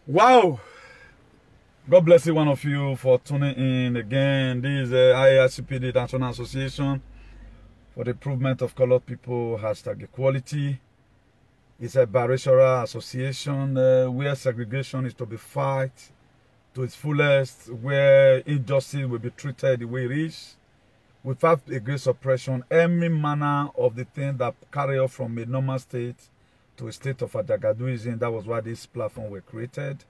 Wow. God bless you, one of you, for tuning in again. This is IACPD National Association for the Improvement of Colored People, #equality. It's a biracial association where segregation is to be fight to its fullest, where injustice will be treated the way it is, without a great suppression, any manner of the thing that carry off from a normal state to a state of Ajagaduism. That was why this platform were created.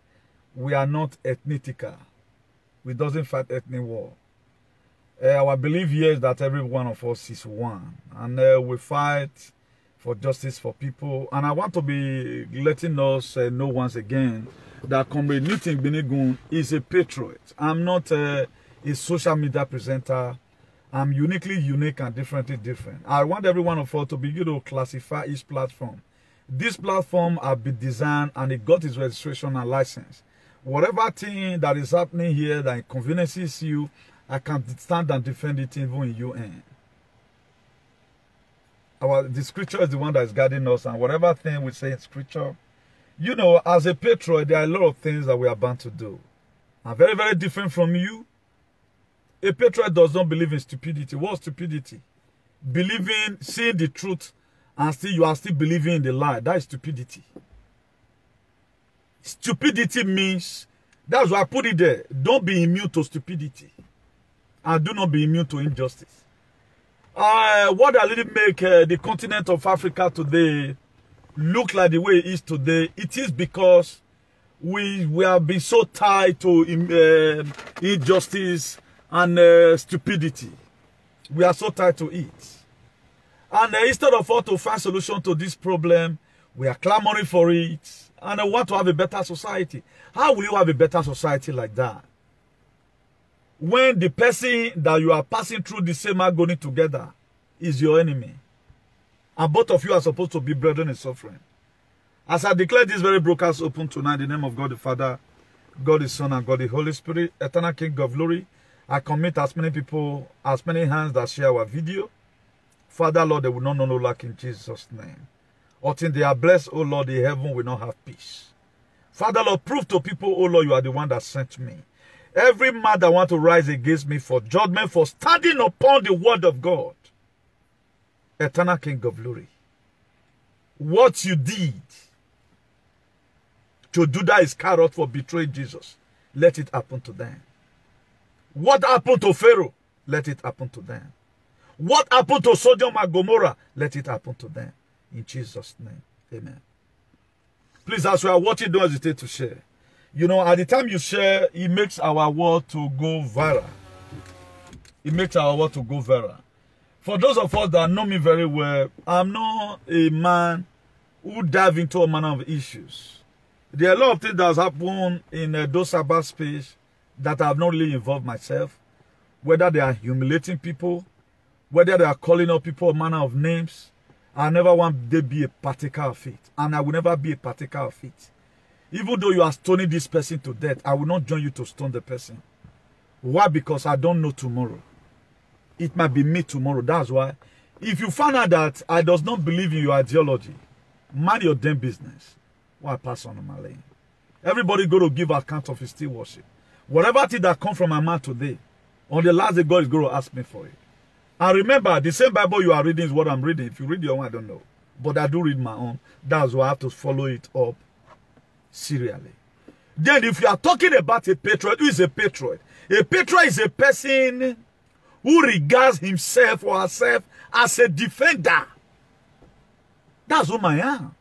We are not ethnitical. We doesn't fight ethnic war. Our belief here is that every one of us is one. And we fight for justice for people. And I want to be letting us know once again that Comrade Newton Binigun is a patriot. I'm not a social media presenter. I'm uniquely unique and differently different. I want every one of us to begin to classify each platform. This platform has been designed and it got its registration and license. Whatever thing that is happening here that inconveniences you, I can stand and defend it even in UN. The scripture is the one that is guiding us, and whatever thing we say in scripture, you know, as a patriot, there are a lot of things that we are bound to do. I'm very, very different from you. A patriot does not believe in stupidity. What's stupidity? Believing, seeing the truth, and still you are still believing in the lie. That is stupidity. Stupidity means, that's why I put it there, don't be immune to stupidity. And do not be immune to injustice. What that really make the continent of Africa today look like the way it is today, it is because we have been so tied to injustice and stupidity. We are so tied to it. And instead of us to find solution to this problem, we are clamoring for it. And I want to have a better society. How will you have a better society like that? When the person that you are passing through the same agony together is your enemy. And both of you are supposed to be brethren in suffering. As I declare this very broadcast open tonight, in the name of God the Father, God the Son, and God the Holy Spirit, eternal King of glory, I commit as many people, as many hands that share our video. Father, Lord, they will not know no lack in Jesus' name. Until they are blessed, oh Lord, the heaven will not have peace. Father, Lord, prove to people, oh Lord, you are the one that sent me. Every man that want to rise against me for judgment, for standing upon the word of God. Eternal King of glory. What you did to Judas Iscariot for betraying Jesus, let it happen to them. What happened to Pharaoh, let it happen to them. What happened to Sodom and Gomorrah, let it happen to them. In Jesus' name, amen. Please, as you are watching, don't hesitate to share. You know, at the time you share, it makes our word to go viral. It makes our word to go viral. For those of us that know me very well, I'm not a man who dive into a manner of issues. There are a lot of things that has happened in those cyberspace that I have not really involved myself. Whether they are humiliating people, whether they are calling up people a manner of names, I never want to be a partaker of it. And I will never be a partaker of it. Even though you are stoning this person to death, I will not join you to stone the person. Why? Because I don't know tomorrow. It might be me tomorrow. That's why. If you find out that I does not believe in your ideology, mind your damn business. Why pass on my lane? Everybody go to give account of his still worship. Whatever thing that come from my mouth today, on the last day, God is going to ask me for it. And remember, the same Bible you are reading is what I'm reading. If you read your own, I don't know. But I do read my own. That's why I have to follow it up serially. Then if you are talking about a patriot, who is a patriot? A patriot is a person who regards himself or herself as a defender. That's who I am.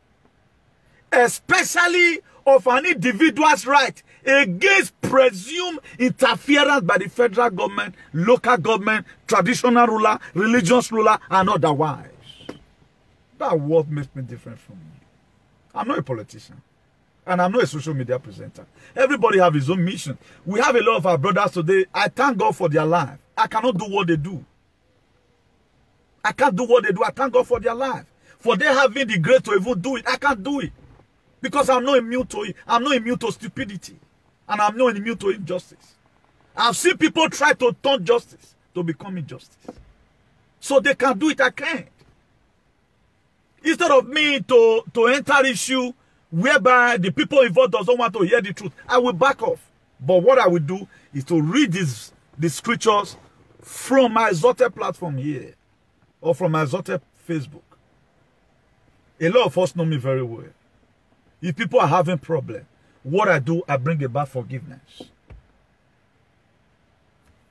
Especially of an individual's right against presumed interference by the federal government, local government, traditional ruler, religious ruler, and otherwise. That's what makes me different from you. I'm not a politician. And I'm not a social media presenter. Everybody have his own mission. We have a lot of our brothers today. I thank God for their life. I cannot do what they do. I can't do what they do. I thank God for their life. For they having the grace to even do it. I can't do it. Because I'm not immune to it. I'm not immune to stupidity. And I'm not immune to injustice. I've seen people try to turn justice to become injustice. So they can do it, I can't. Instead of me to enter issue whereby the people involved doesn't want to hear the truth, I will back off. But what I will do is to read the scriptures from my exalted platform here or from my exalted Facebook. A lot of us know me very well. If people are having problems, what I do, I bring about forgiveness.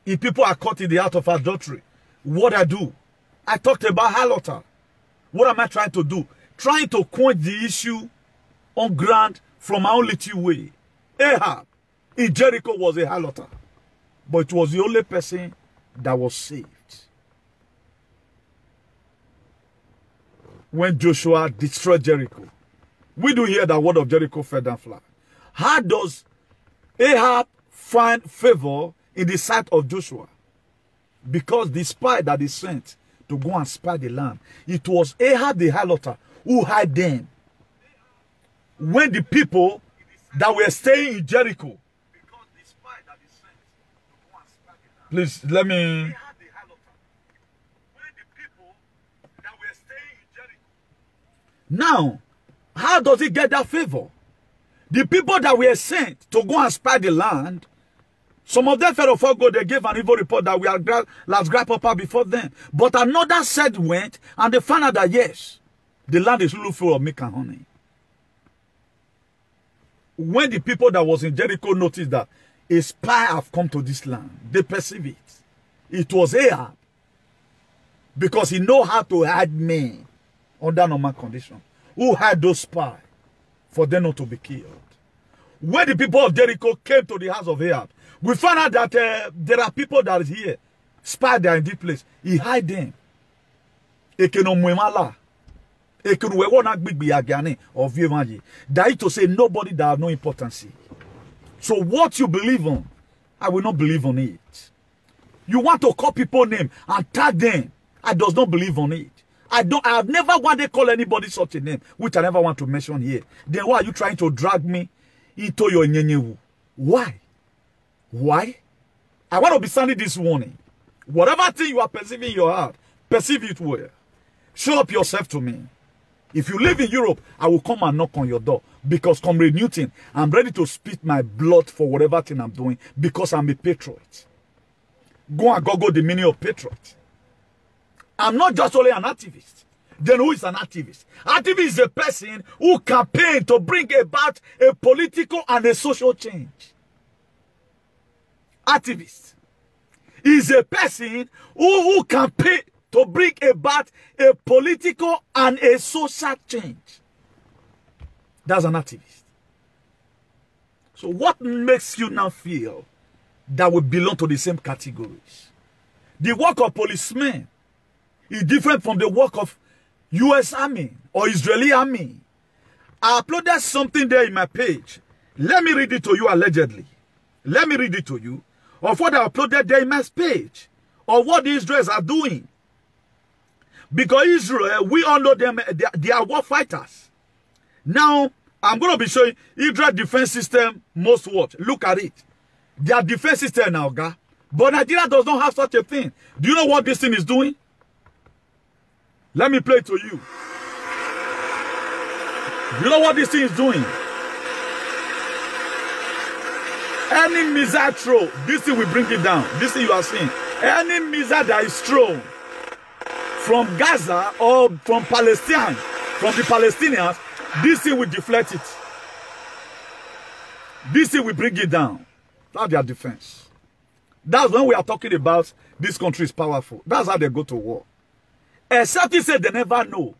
If people are caught in the act of adultery, what I do, I talked about halotah. What am I trying to do? Trying to quench the issue on ground from my own little way. Ahab in Jericho was a halotah, but it was the only person that was saved. When Joshua destroyed Jericho, we do hear the word of Jericho fell down flat. How does Ahab find favor in the sight of Joshua? Because the spy that he sent to go and spy the land, it was Ahab the harlot who hid them. When the people that were staying in Jericho, please let me. Now, how does he get that favor? The people that were sent to go and spy the land, some of them fell off go, they gave an evil report that we are last grasshopper before them. But another said went, and they found out that yes, the land is really full of milk and honey. When the people that was in Jericho noticed that a spy have come to this land, they perceive it. It was Ahab. Because he know how to hide men under normal condition. Who had those spies for them not to be killed. When the people of Jericho came to the house of Ahab, we found out that there are people that is here. Spies that are in this place. He hide them. That is to say nobody that have no importance. So what you believe on, I will not believe on it. You want to call people name and tag them. I does not believe on it. I have never wanted to call anybody such a name, which I never want to mention here. Then why are you trying to drag me into your nyenyewu? Why? Why? I want to be sounding this warning. Whatever thing you are perceiving in your heart, perceive it well. Show up yourself to me. If you live in Europe, I will come and knock on your door. Because, Comrade Newton, I'm ready to spit my blood for whatever thing I'm doing because I'm a patriot. Go and Google the meaning of patriot. I'm not just only an activist. Then who is an activist? Activist is a person who campaigns to bring about a political and a social change. Activist is a person who campaigns to bring about a political and a social change. That's an activist. So what makes you now feel that we belong to the same categories? The work of policemen is different from the work of U.S. Army or Israeli Army. I uploaded something there in my page. Let me read it to you allegedly. Let me read it to you of what I uploaded there in my page. Of what the Israelis are doing. Because Israel, we all know them, they are war fighters. Now, I'm going to be showing Israel defense system most what? Look at it. Their defense system now, guy. But Nigeria does not have such a thing. Do you know what this thing is doing? Let me play it to you. You know what this thing is doing? Any missile throw, this thing will bring it down. This thing you are seeing. Any missile that is thrown from Gaza or from Palestine, from the Palestinians, this thing will deflect it. This thing will bring it down. That's their defense. That's when we are talking about this country is powerful. That's how they go to war. Except he said they never know.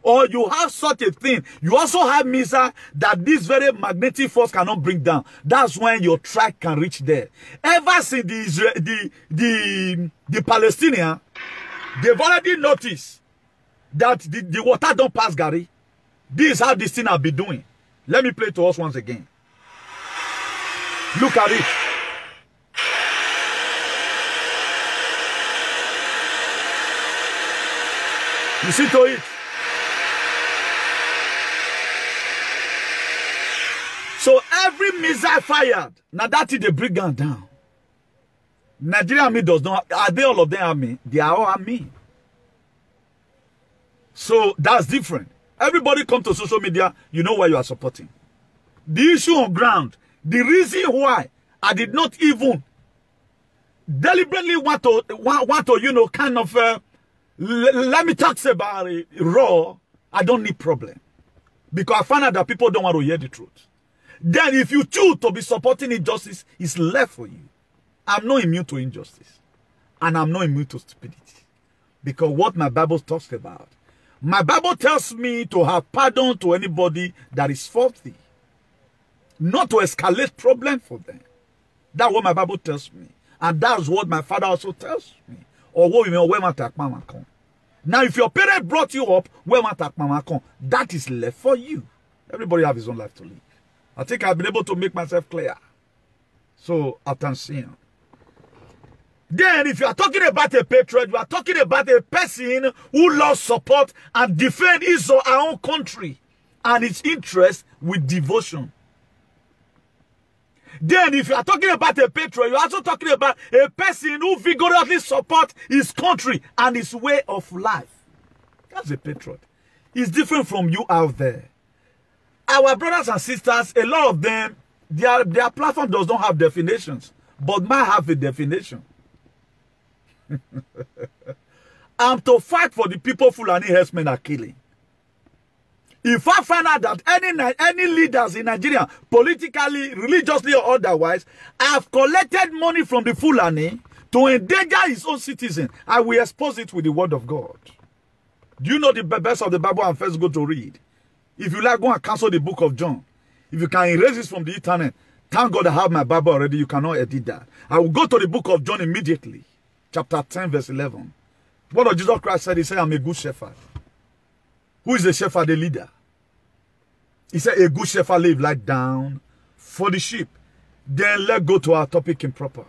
Or you have such a thing. You also have missile that this very magnetic force cannot bring down. That's when your track can reach there. Ever since the Palestinians, they've already noticed that the water don't pass Gary. This is how this thing will be doing. Let me play it to us once again. Look at it. You see to it. So every missile fired, now that is the brigand down. Nigerian army does not, are they all of them army? They are all army. So that's different. Everybody come to social media, you know why you are supporting. The issue on ground, the reason why I did not even deliberately want to you know, kind of, let me talk about it raw, I don't need problem. Because I find out that people don't want to hear the truth. Then if you choose to be supporting injustice, it's left for you. I'm not immune to injustice. And I'm not immune to stupidity. Because what my Bible talks about. My Bible tells me to have pardon to anybody that is faulty. Not to escalate problem for them. That's what my Bible tells me. And that's what my father also tells me. Or what we mean, now, if your parent brought you up, that is left for you. Everybody have his own life to live. I think I've been able to make myself clear. So, attention. Then, if you are talking about a patriot, you are talking about a person who loves support and defend his or her own country and its interest with devotion. Then, if you are talking about a patriot, you are also talking about a person who vigorously supports his country and his way of life. That's a patriot. It's different from you out there. Our brothers and sisters, a lot of them, their platform does not have definitions, but might have a definition. I'm to fight for the people Fulani herdsmen are killing. If I find out that any leaders in Nigeria, politically, religiously or otherwise, have collected money from the Fulani to endanger his own citizens, I will expose it with the word of God. Do you know the best of the Bible I'm first going to read? If you like, go and cancel the book of John. If you can erase this from the internet, thank God I have my Bible already. You cannot edit that. I will go to the book of John immediately. Chapter 10, verse 11. What did Jesus Christ said? He said, I'm a good shepherd. Who is the shepherd? The leader. He said, a good shepherd lays light down for the sheep. Then let's go to our topic in proper.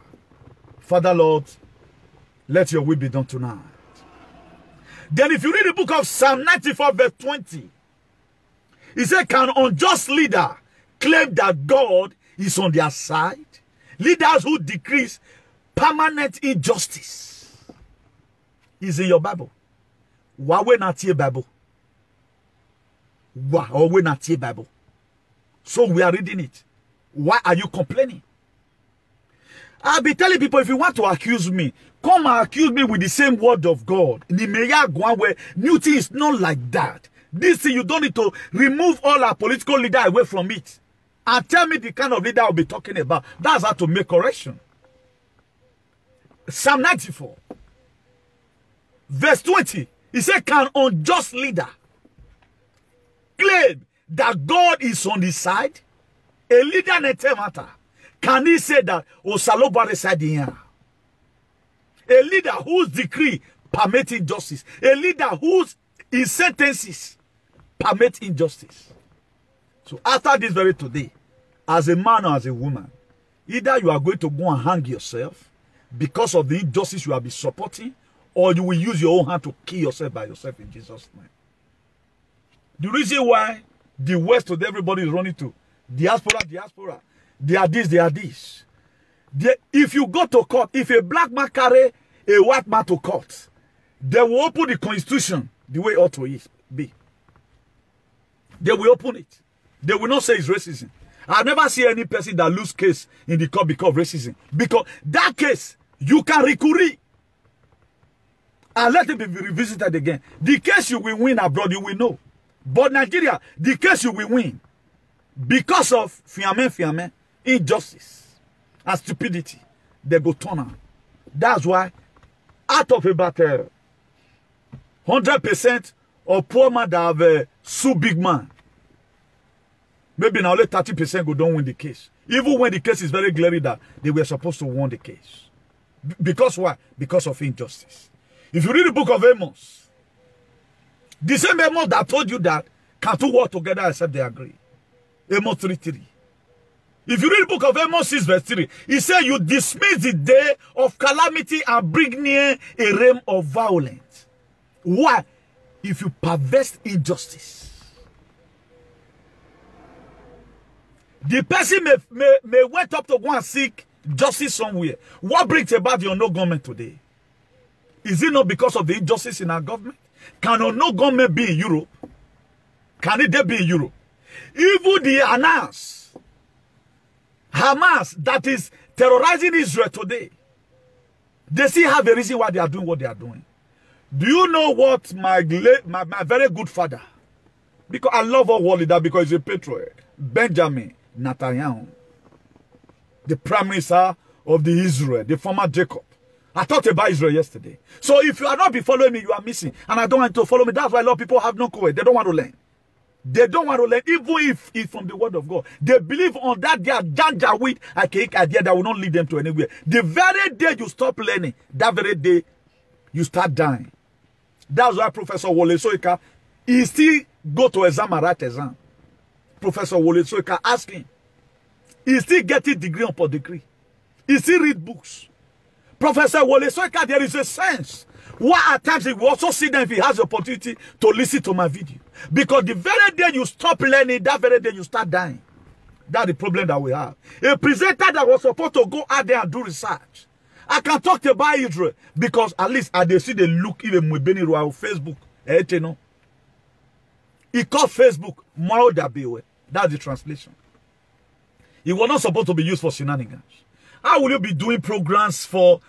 Father, Lord, let your will be done tonight. Then if you read the book of Psalm 94, verse 20, he said, can unjust leader claim that God is on their side? Leaders who decrease permanent injustice is in your Bible. Why we not here Bible? Why are we not here Bible? So we are reading it. Why are you complaining? I'll be telling people, if you want to accuse me, come and accuse me with the same word of God. In the Meya Gwanwe, Newton is not like that. This thing, you don't need to remove all our political leader away from it. And tell me the kind of leader I'll be talking about. That's how to make correction. Psalm 94, verse 20. He said, can unjust leader claim that God is on his side? A leader nete matter. Can he say that Osalobare side here? A leader whose decree permits injustice. A leader whose sentences permit injustice. So after this very today, as a man or as a woman, either you are going to go and hang yourself because of the injustice you have been supporting, or you will use your own hand to kill yourself by yourself in Jesus' name. The reason why the West today everybody is running to diaspora, they are this. If you go to court, if a black man carry a white man to court, they will open the constitution the way it ought to be. They will open it. They will not say it's racism. I've never seen any person that lose case in the court because of racism. Because that case, you can recurry. And let it be revisited again. The case you will win abroad, you will know. But Nigeria, the case you will win because of fiamen, injustice, and stupidity, they go turn on. That's why, out of about 100% of poor man that have sue big man, maybe now only 30% go don't win the case. Even when the case is very glaring that they were supposed to win the case. Because why? Because of injustice. If you read the book of Amos, the same Amos that told you that can two work together except they agree. Amos 3:3. If you read the book of Amos 6 verse 3, he said, you dismiss the day of calamity and bring near a realm of violence. Why? If you perverse injustice. The person may wait up to go and seek justice somewhere. What brings about your no government today? Is it not because of the injustice in our government? Can no government be in Europe? Can it be in Europe? Even the Hamas that is terrorizing Israel today, they still have a reason why they are doing what they are doing. Do you know what my very good father, because I love our world leader because he's a patriot, Benjamin Netanyahu, the prime minister of the Israel, the former Jacob. I talked about Israel yesterday. So if you are not be following me, you are missing. And I don't want to follow me. That's why a lot of people have no courage. They don't want to learn. They don't want to learn, even if it's from the word of God. They believe on that their janjaweed archaic idea that will not lead them to anywhere. The very day you stop learning, that very day you start dying. That's why Professor Wole Soyinka, he still go to exam and write exam. Professor Wole Soyinka, ask him. He still getting degree upon degree. He still read books. Professor Wole Soyinka, there is a sense why at times he will also see them if he has the opportunity to listen to my video. Because the very day you stop learning, that very day you start dying. That's the problem that we have. A presenter that was supposed to go out there and do research. I can talk about Israel because at least I see the look even with Benny Roy on Facebook. You know? He called Facebook Maudabewe. That's the translation. It was not supposed to be used for shenanigans. How will you be doing programs for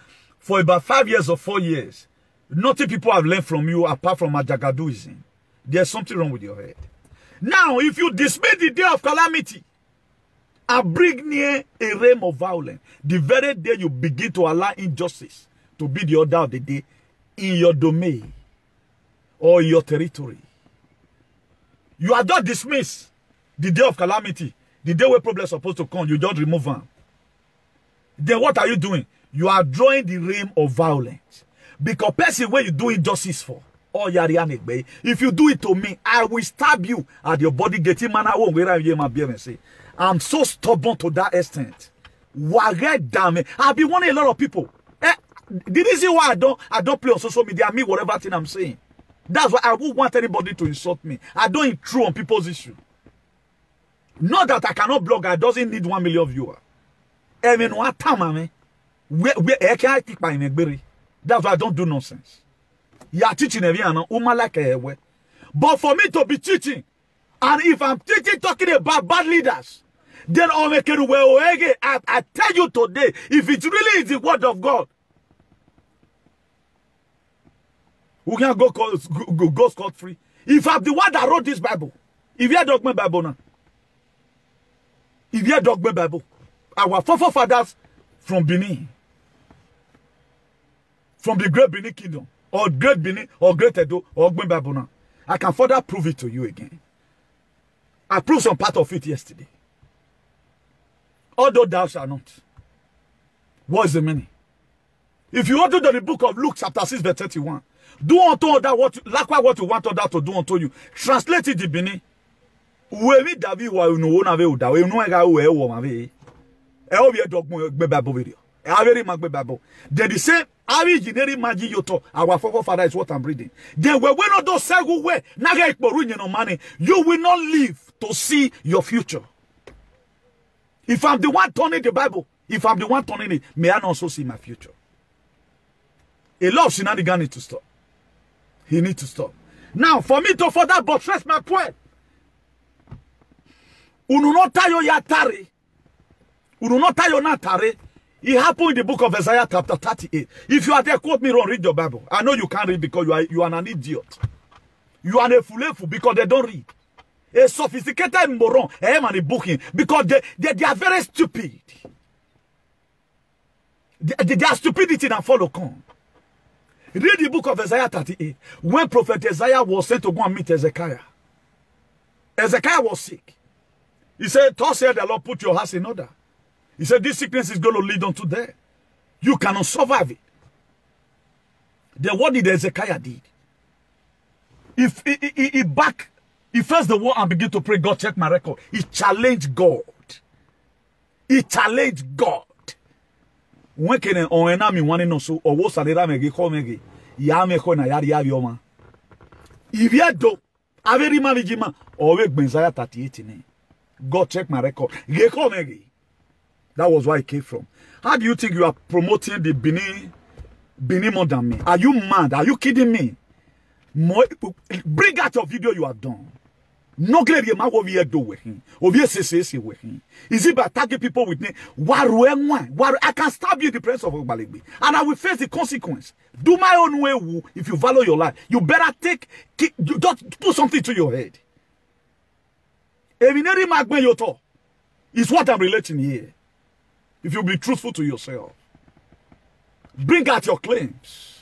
about 5 years or 4 years? Nothing people have learned from you apart from Ajagaduism. There's something wrong with your head. Now, if you dismiss the day of calamity and bring near a realm of violence, the very day you begin to allow injustice to be the order of the day in your domain or your territory, you are not dismissed the day of calamity, the day where problems are supposed to come, you just remove them. Then what are you doing? You are drawing the realm of violence. Because person where you do injustice for, oh yari, if you do it to me, I will stab you at your body getting man. I'm so stubborn to that extent. I've been warning a lot of people. Did you see why I don't play on social media? I mean whatever thing I'm saying. That's why I won't want anybody to insult me. I don't intrude on people's issue. Not that I cannot blog, I doesn't need 1 million viewers. I mean, what time, that's why I don't do nonsense. You are teaching everyone, but for me to be teaching, and if I'm teaching talking about bad leaders, then I tell you today, if it really is the word of God, we can go scot-free. If I'm the one that wrote this Bible, if you are document Bible now, if you are document Bible, our forefathers from Benin, from the great Benin kingdom, or great Benin, or great Edo, or Ogben Babona, I can further prove it to you again. I proved some part of it yesterday. Although thou shalt not. What is the meaning? If you want to do the book of Luke chapter 6 verse 31, do unto other likewise what you want other to do unto you. Translate it in Benin. Then the same our forefather is what I'm reading. Then we will not do say way you will not live to see your future. If I'm the one turning the Bible, if I'm the one turning it, may I also see my future. A lot of shenanigans need to stop. He needs to stop. Now, for me to further buttress my point, ununotayo yatari, ununotayo natari. It happened in the book of Isaiah chapter 38. If you are there, quote me wrong, read your Bible. I know you can't read because you are an idiot. You are a fulefu because they don't read. A sophisticated moron, and a booking because they are very stupid. They are stupidity and follow come. Read the book of Isaiah 38. When Prophet Isaiah was sent to go and meet Ezekiah, Ezekiah was sick. He said, thus said the Lord, put your house in order. He said, this sickness is going to lead unto death. You cannot survive it. Then what did Ezekiah did? He faced the wall and began to pray, God, check my record. He challenged God. He challenged God. When can an enemy want to so or was a megi komegi? Yameko na yari yavioma. If you do, a very management or wake Isaiah 38. God, check my record. That was where it came from. How do you think you are promoting the Benin more than me? Are you mad? Are you kidding me? Bring out your video you have done. No clear your man what we do with him. Say with him. Is it by tagging people with me? I can stab you in the presence of Ogbalegbe. And I will face the consequence. Do my own way. If you value your life, you better don't put something to your head. Is what I'm relating here. If you be truthful to yourself. Bring out your claims.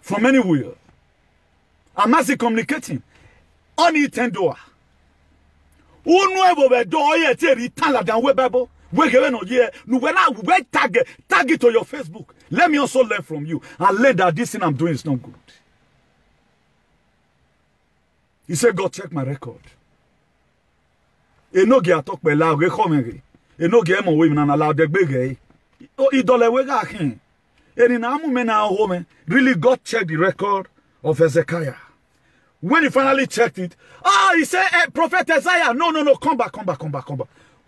From anywhere. I'm not communicating. Oni tendoa. Unwe do ye teri tala dan we bible. We give no ye. No we tag it to your Facebook. Let me also learn from you and learn that this thing I'm doing is not good. He said, God, check my record. Enoge atok pe la we komere. Enoge mo we na la de gbege. O idole we ga kin. Eni na amu me na home. Really, God checked the record of Hezekiah. When he finally checked it, he said, hey, Prophet Isaiah, no, come back.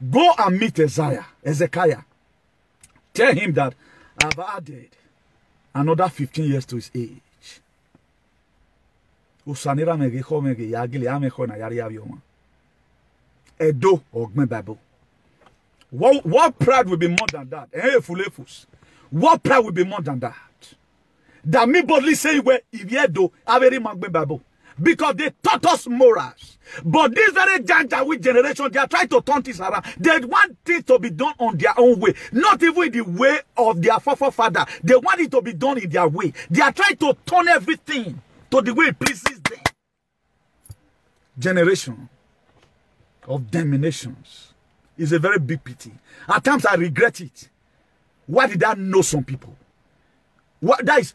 Go and meet Hezekiah. Tell him that I've added another 15 years to his age. Edo Ogme Bible. What pride will be more than that? What pride will be more than that? That me boldly say, well, if you do, I very Magme Bible. Because they taught us morals. But this very Janjaweed generation, they are trying to turn this around. They want things to be done on their own way. Not even in the way of their forefather. They want it to be done in their way. They are trying to turn everything to the way it pleases them. Generation of dominations is a very big pity. At times I regret it. Why did I know some people? Why is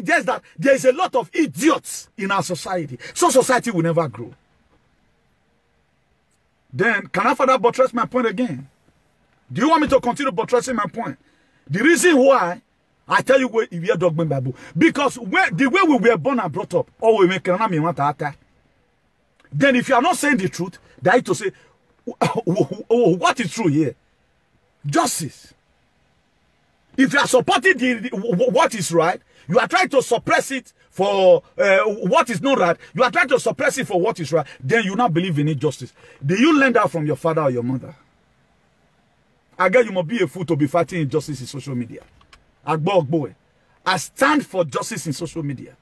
just that there is a lot of idiots in our society, so society will never grow. Then can I further buttress my point again? Do you want me to continue buttressing my point? The reason why I tell you where you hear Dogman Bible, because the way we were born and brought up, or we make then if you are not saying the truth, they have to say what is true here? Justice. If you are supporting what is right, you are trying to suppress it for what is not right. You are trying to suppress it for what is right. Then you not believe in injustice. Do you learn that from your father or your mother? I guess you must be a fool to be fighting injustice in social media. I stand for justice in social media.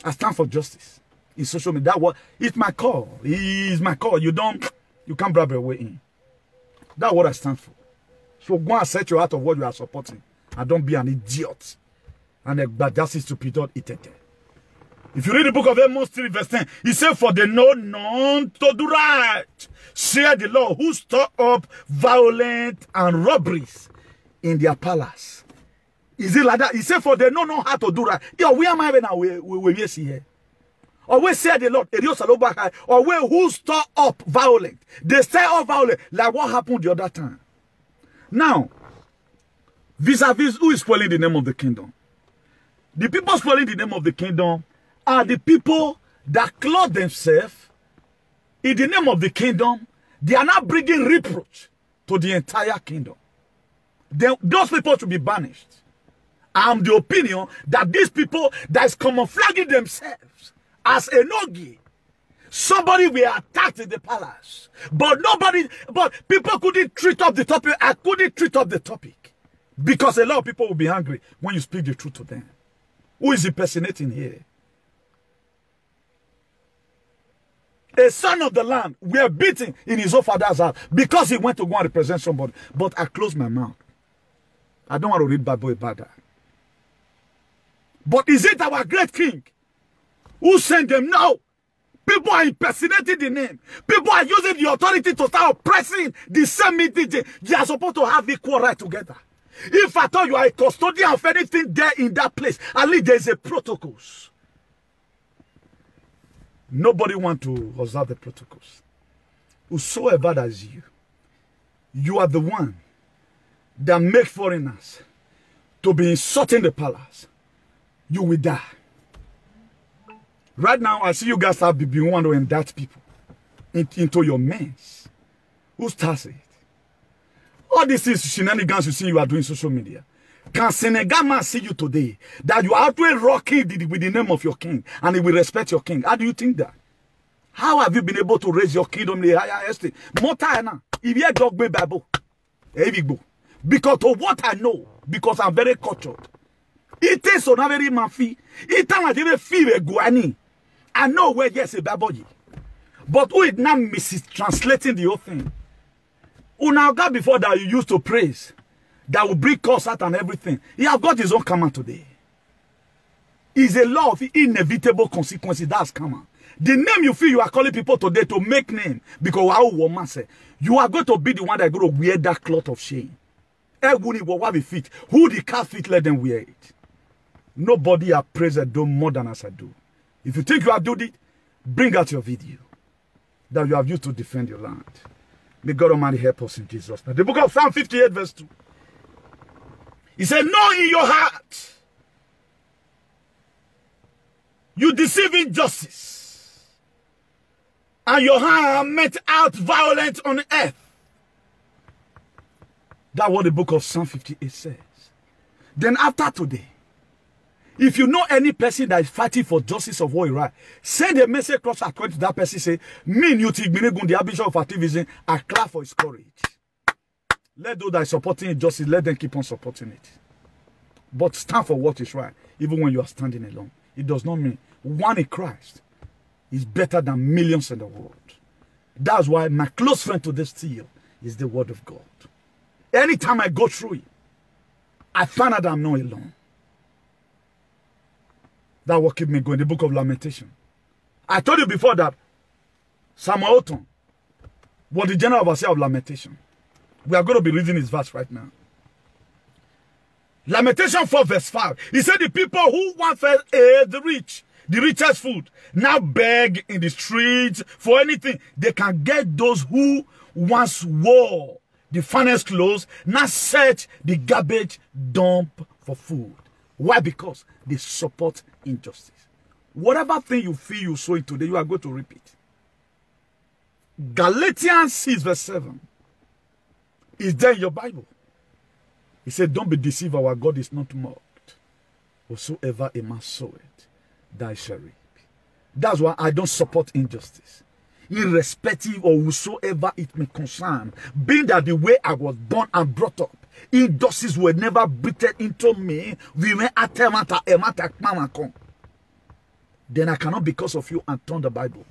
I stand for justice in social media. It's my call. It's my call. You can't bribe your way in. That's what I stand for. So go and set your out of what you are supporting. And don't be an idiot. And a bad justice to Peter Itete. If you read the book of Amos 3 verse 10, he said, for they know none to do right. Share the law who store up violence and robberies in their palace. Is it like that? He said, for they know not how to do right. Yo, where am I now? We see here. Or we say the Lord, or we who store up violence. They store up violence. Like what happened the other time. Now, vis-a-vis, who is spoiling the name of the kingdom? The people spoiling the name of the kingdom are the people that clothe themselves in the name of the kingdom. They are not bringing reproach to the entire kingdom. Those people should be banished. I'm the opinion that these people that is camouflaging themselves as Enogi, somebody were attacked in the palace. But people couldn't treat up the topic. I couldn't treat up the topic. Because a lot of people will be angry when you speak the truth to them. Who is impersonating here? A son of the land were beaten in his own father's house because he went to go and represent somebody. But I closed my mouth. I don't want to read Bible about that. But is it our great king who sent them? No. People are impersonating the name. People are using the authority to start oppressing the same DJ. They are supposed to have equal right together. If I thought you are a custodian of anything there in that place, at least there is a protocols. Nobody wants to observe the protocols. Whosoever that is you are the one that make foreigners to be insulting the palace. You will die. Right now, I see you guys have been want to indict people into your mess. Who starts it? All these things, shenanigans you see you are doing social media. Can Senegal man see you today that you are actually rocking with the name of your king and he will respect your king? How do you think that? How have you been able to raise your kingdom in the higher estate? If you dog me Bible, because of what I know, because I'm very cultured. It is on a very mafi. It is feel guani. I know where yes a Bible. But who is now translating the whole thing? Una God before that you used to praise. That will bring curse out and everything. He have got his own karma today. It's a law of inevitable consequences. That's karma. The name you feel you are calling people today to make name. Because how woman say, you are going to be the one that is going to wear that cloth of shame. Everybody will have a feet. Who the cat feet, let them wear it. Nobody has praised and done more than as I do. If you think you have done it, bring out your video that you have used to defend your land. May God Almighty help us in Jesus' name. The book of Psalm 58 verse 2. He said, know in your heart, you deceive injustice, and your hand met out violence on earth. That's what the book of Psalm 58 says. Then after today, if you know any person that is fighting for justice of what is right, send a message across according to that person, say, me, Newt Igbeneghu, the Bishop of activism, I clap for his courage. Let those that are supporting justice, let them keep on supporting it. But stand for what is right, even when you are standing alone. It does not mean one in Christ is better than millions in the world. That's why my close friend to this still is the word of God. Anytime I go through it, I find out that I'm not alone. That will keep me going. The book of Lamentation. I told you before that Samuel Oton was the general overseer of Lamentation. We are going to be reading his verse right now. Lamentation 4 verse 5. He said the people who once ate the richest food, now beg in the streets for anything. They can get those who once wore the finest clothes, now search the garbage dump for food. Why? Because they support injustice. Whatever thing you feel you sow it today, you are going to repeat. Galatians 6 verse 7 is there in your Bible. He said, don't be deceived, our God is not mocked. Whatsoever a man soweth, that shall reap. That's why I don't support injustice. Irrespective of whosoever it may concern. Being that the way I was born and brought up, injustice were never breathed into me. Then I cannot, because of you, and turn the Bible.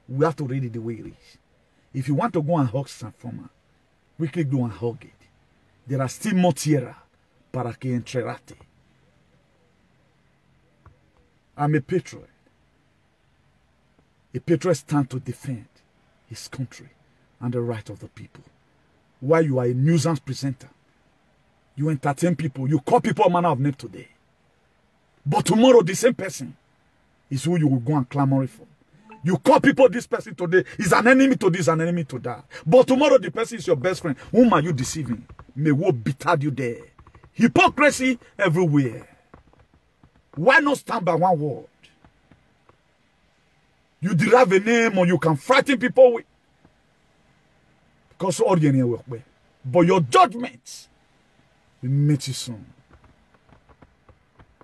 We have to read it the way it is. If you want to go and hug Sanfoma, quickly go and hug it. There are still more tierra para que entrerate. I'm a patriot. A patriot stands to defend his country and the right of the people. While you are a nuisance presenter, you entertain people, you call people a manner of name today. But tomorrow, the same person is who you will go and clamor for. You call people this person today is an enemy to this, an enemy to that. But tomorrow, the person is your best friend. Whom are you deceiving? May what bettered you there. Hypocrisy everywhere. Why not stand by one word? You derive a name or you can frighten people with. Because all the enemy work well. But your judgments will meet you soon.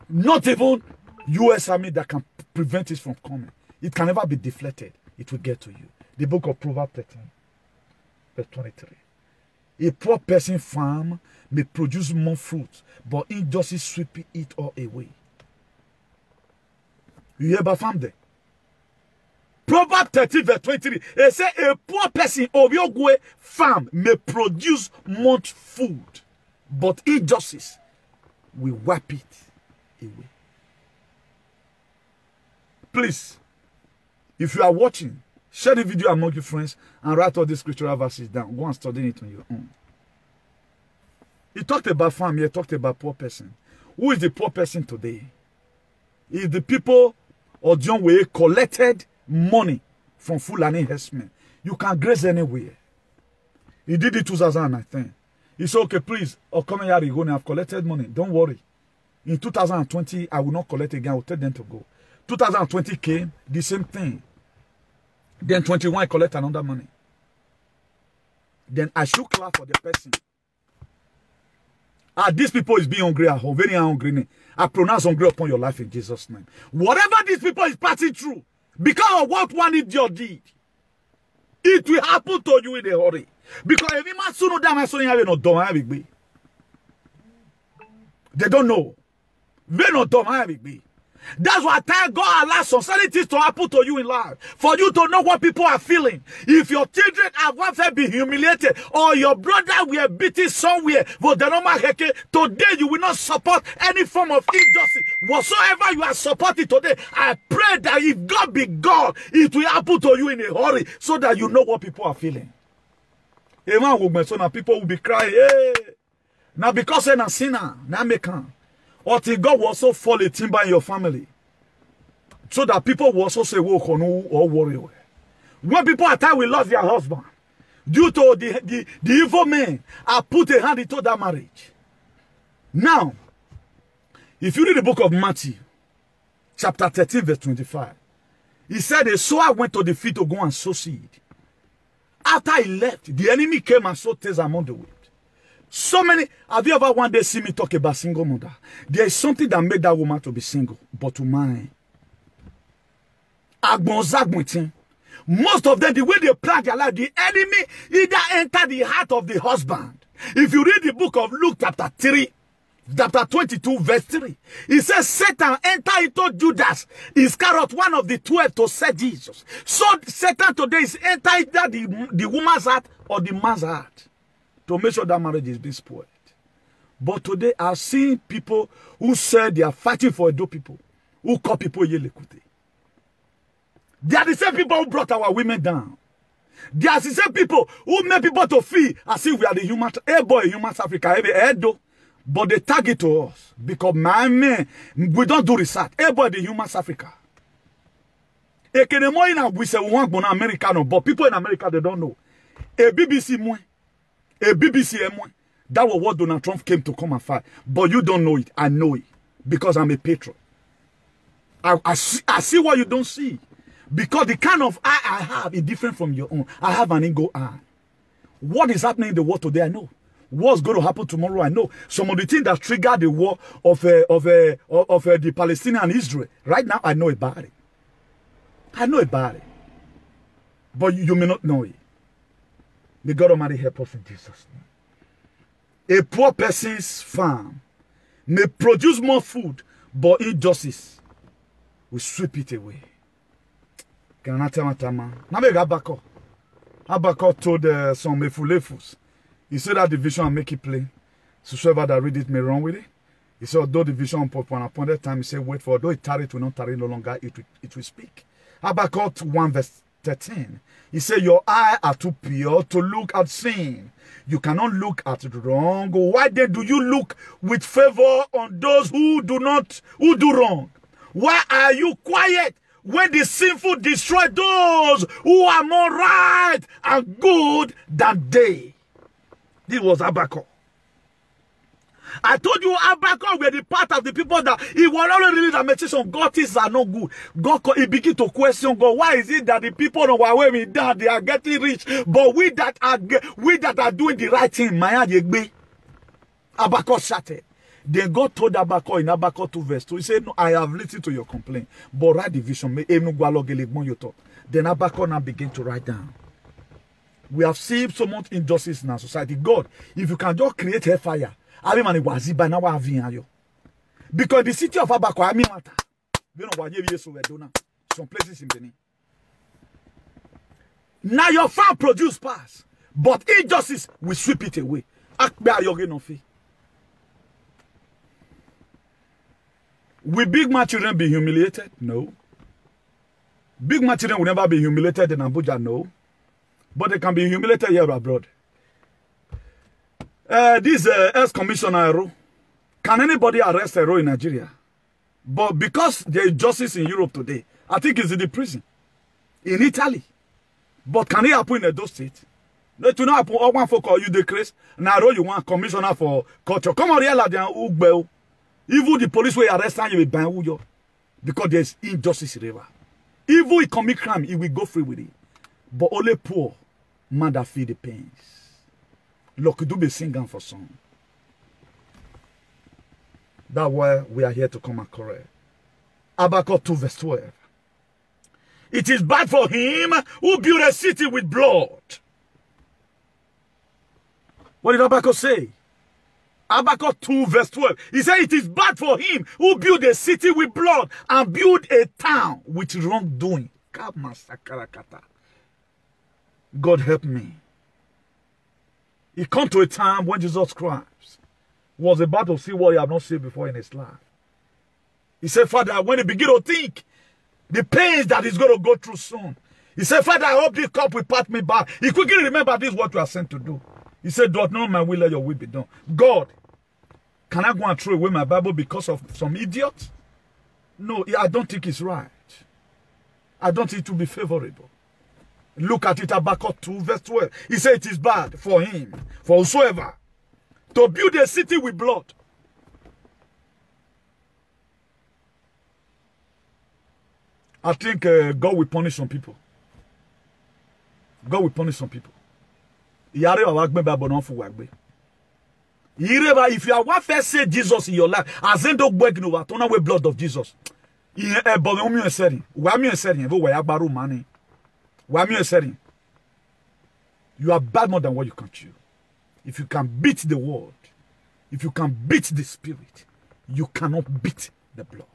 Not even US Army that can prevent it from coming. It can never be deflected. It will get to you. The book of Proverbs 13, verse 23. A poor person farm may produce more fruit, but injustice sweep it all away. You hear about farm there? Proverbs 13 verse 23. It says a poor person of your way farm may produce much food, but injustice will wipe it away. Please, if you are watching, share the video among your friends and write all these scriptural verses down. Go and study it on your own. He talked about farm, he talked about poor person. Who is the poor person today? Is the people of John Way collected money from Fulani herdsmen. You can graze anywhere. He did it 2019. He said, okay, please, come here, I've collected money. Don't worry. In 2020, I will not collect again. I will tell them to go. 2020 came, the same thing. Then 21, I collect another money. Then I should clap for the person. These people is being hungry at home, very hungry. I pronounce hungry upon your life in Jesus' name. Whatever these people is passing through, because of what one idiot did, it will happen to you in a hurry. Because if you sooner than they don't know. They don't know. That's why I thank God allows some certain things to happen to you in life. For you to know what people are feeling. If your children have once been humiliated or your brother were beaten somewhere, today you will not support any form of injustice. Whatsoever you are supporting today, I pray that if God be God, it will happen to you in a hurry so that you know what people are feeling. People will be crying, hey. Now because I'm a sinner, now make or till God will also fall a timber in your family. So that people will also say, whoa, or worry. When people at times will lose their husband, due to the evil men, I put a hand into that marriage. Now, if you read the book of Matthew, chapter 13, verse 25, he said, a sower went to the field to go and sow seed. After he left, the enemy came and sowed tares among the wheat. So many, have you ever one day seen me talk about single mother? There is something that made that woman to be single, but to marry. Most of them, the way they plan their life, the enemy either enter the heart of the husband. If you read the book of Luke chapter 3, chapter 22, verse 3, it says Satan entered into Judas Iscariot, one of the 12, to set Jesus. So Satan today is entering either the woman's heart or the man's heart, to make sure that marriage is being spoiled. But today I've seen people who said they are fighting for Edo people, who call people Yelekute. They are the same people who brought our women down. They are the same people who make people to feel as if we are the human, human Africa, Edo. But they tag it to us because man, we don't do research. Boy, the human Africa. We say we want American, but people in America they don't know. A BBC more. A BBC M1. That was what Donald Trump came to come and fight. But you don't know it. I know it. Because I'm a patron. I see what you don't see. Because the kind of eye I have is different from your own. I have an ego eye. What is happening in the world today, I know. What's going to happen tomorrow, I know. Some of the things that triggered the war of the Palestinian and Israel, right now, I know about it. I know about it. But you may not know it. May God Almighty help us in Jesus' name. A poor person's farm may produce more food, but injustice will sweep it away. Habakkuk told some Efulefus, he said that the vision and make it plain. So whoever that read it may run with it. He said, although the vision upon appointed time, he said, wait for, although it tarry, it will not tarry no longer, it will speak. Habakkuk 1 verse 13. He said, your eyes are too pure to look at sin. You cannot look at the wrong. Why then do you look with favor on those who do wrong? Why are you quiet when the sinful destroy those who are more right and good than they? This was Habakkuk. I told you Habakkuk were the part of the people that he was already really the meditation. God things are not good. God he begin to question God. Why is it that the people of our way with that they are getting rich, but we that are doing the right thing, Habakkuk shouted. Then God told Habakkuk in Habakkuk 2 verse 2, he said, no, I have listened to your complaint, but write the vision. Then Habakkuk now begin to write down. We have seen so much injustice in our society. God, if you can just create hellfire, because the city of Habakkuk, some places in Benin. Now your farm produce pass, but injustice will sweep it away. Will big man children be humiliated? No. Big man children will never be humiliated in Abuja? No. But they can be humiliated here abroad. This ex-commissioner, can anybody arrest a in Nigeria? But because there is justice in Europe today, I think it's in the prison. In Italy. But can it happen in those states? No, to not happen. All one for call you the Chris. Now you want commissioner for culture. Come on, here, even the police will arrest you with ban because there's injustice in river. Even if he commit crime, he will go free with it. But only poor man that feel the pains. Look, do be singing for song. That's why we are here to come and correct. Habakkuk 2 verse 12. It is bad for him who built a city with blood. What did Habakkuk say? Habakkuk 2 verse 12. He said it is bad for him who built a city with blood and built a town with wrongdoing. God help me. It come to a time when Jesus Christ was about to see what he had not seen before in his life. He said, Father, when he began to think the pains that he's going to go through soon, he said, Father, I hope this cup will pass me by. He quickly remembered this is what you are sent to do. He said, "Do not my will, let your will be done." God, can I go and throw away my Bible because of some idiot? No, I don't think it's right. I don't think it will be favorable. Look at it, Habakkuk 2 verse 12. He said it is bad for him, for whosoever, to build a city with blood. I think God will punish some people. God will punish some people. If you are one first say Jesus in your life, as in the working over, turn away blood of Jesus. You are bad more than what you can chew. If you can beat the word, if you can beat the spirit, you cannot beat the blood.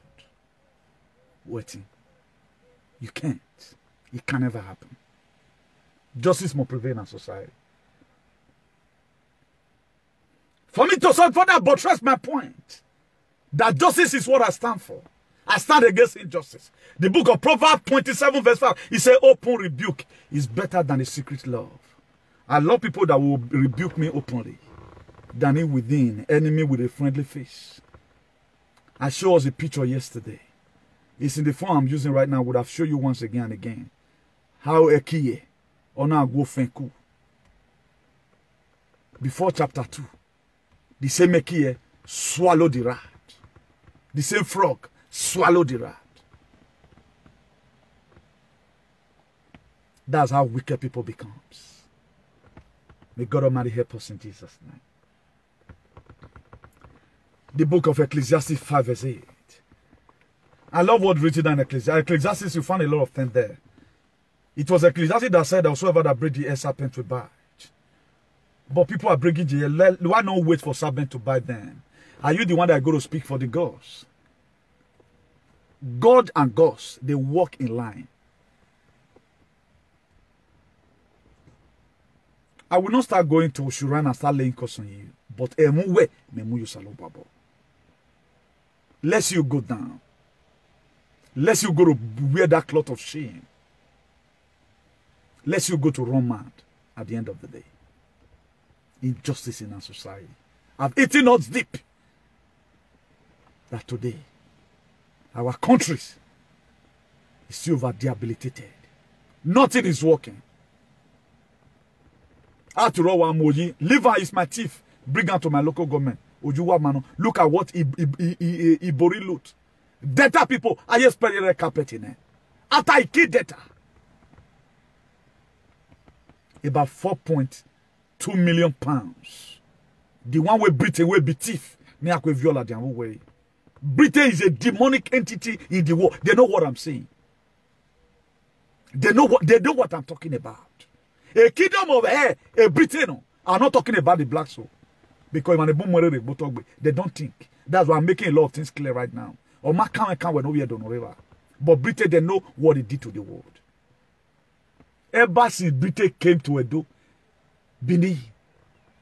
Waiting. You can't. It can never happen. Justice must prevail in our society. For me to further buttress my point, that justice is what I stand for. I stand against injustice. The book of Proverbs 27 verse 5, it says open rebuke is better than a secret love. I love people that will rebuke me openly than it within, enemy with a friendly face. I showed us a picture yesterday. It's in the form I'm using right now. Would have shown you once again and again. How Ekiye, Ona go Fenku. Before chapter 2. The same Ekiye swallowed the rat. The same frog swallowed the rat. That's how wicked people becomes. May God Almighty help us in Jesus' name. The book of Ecclesiastes 5 verse 8. I love what's written in Ecclesiastes. Ecclesiastes, you find a lot of things there. It was Ecclesiastes that said that whosoever that break the air serpent will bite. But people are breaking the air. Why not wait for serpent to bite them? Are you the one that go to speak for the gods? God and gods, they walk in line. I will not start going to Shuran and start laying curse on you. But lest you go down. Lest you go to wear that cloth of shame. Lest you go to run mad at the end of the day. Injustice in our society. I've eaten us deep. That today, our countries is still over-debilitated. Nothing is working. After all, liver is my thief. Bring out to my local government. Look at what Ibori loot. Data people, I just spread a carpet in it. After I killed data, about 4.2 million pounds. The one way Britain will be thief. Britain is a demonic entity in the world. They know what I'm saying. They know what I'm talking about. A kingdom of air, a Britain. I'm not talking about the black soul. Because they don't think. That's why I'm making a lot of things clear right now. Or my can't but Britain, they know what it did to the world. Ever since Britain came to Edo, Bini,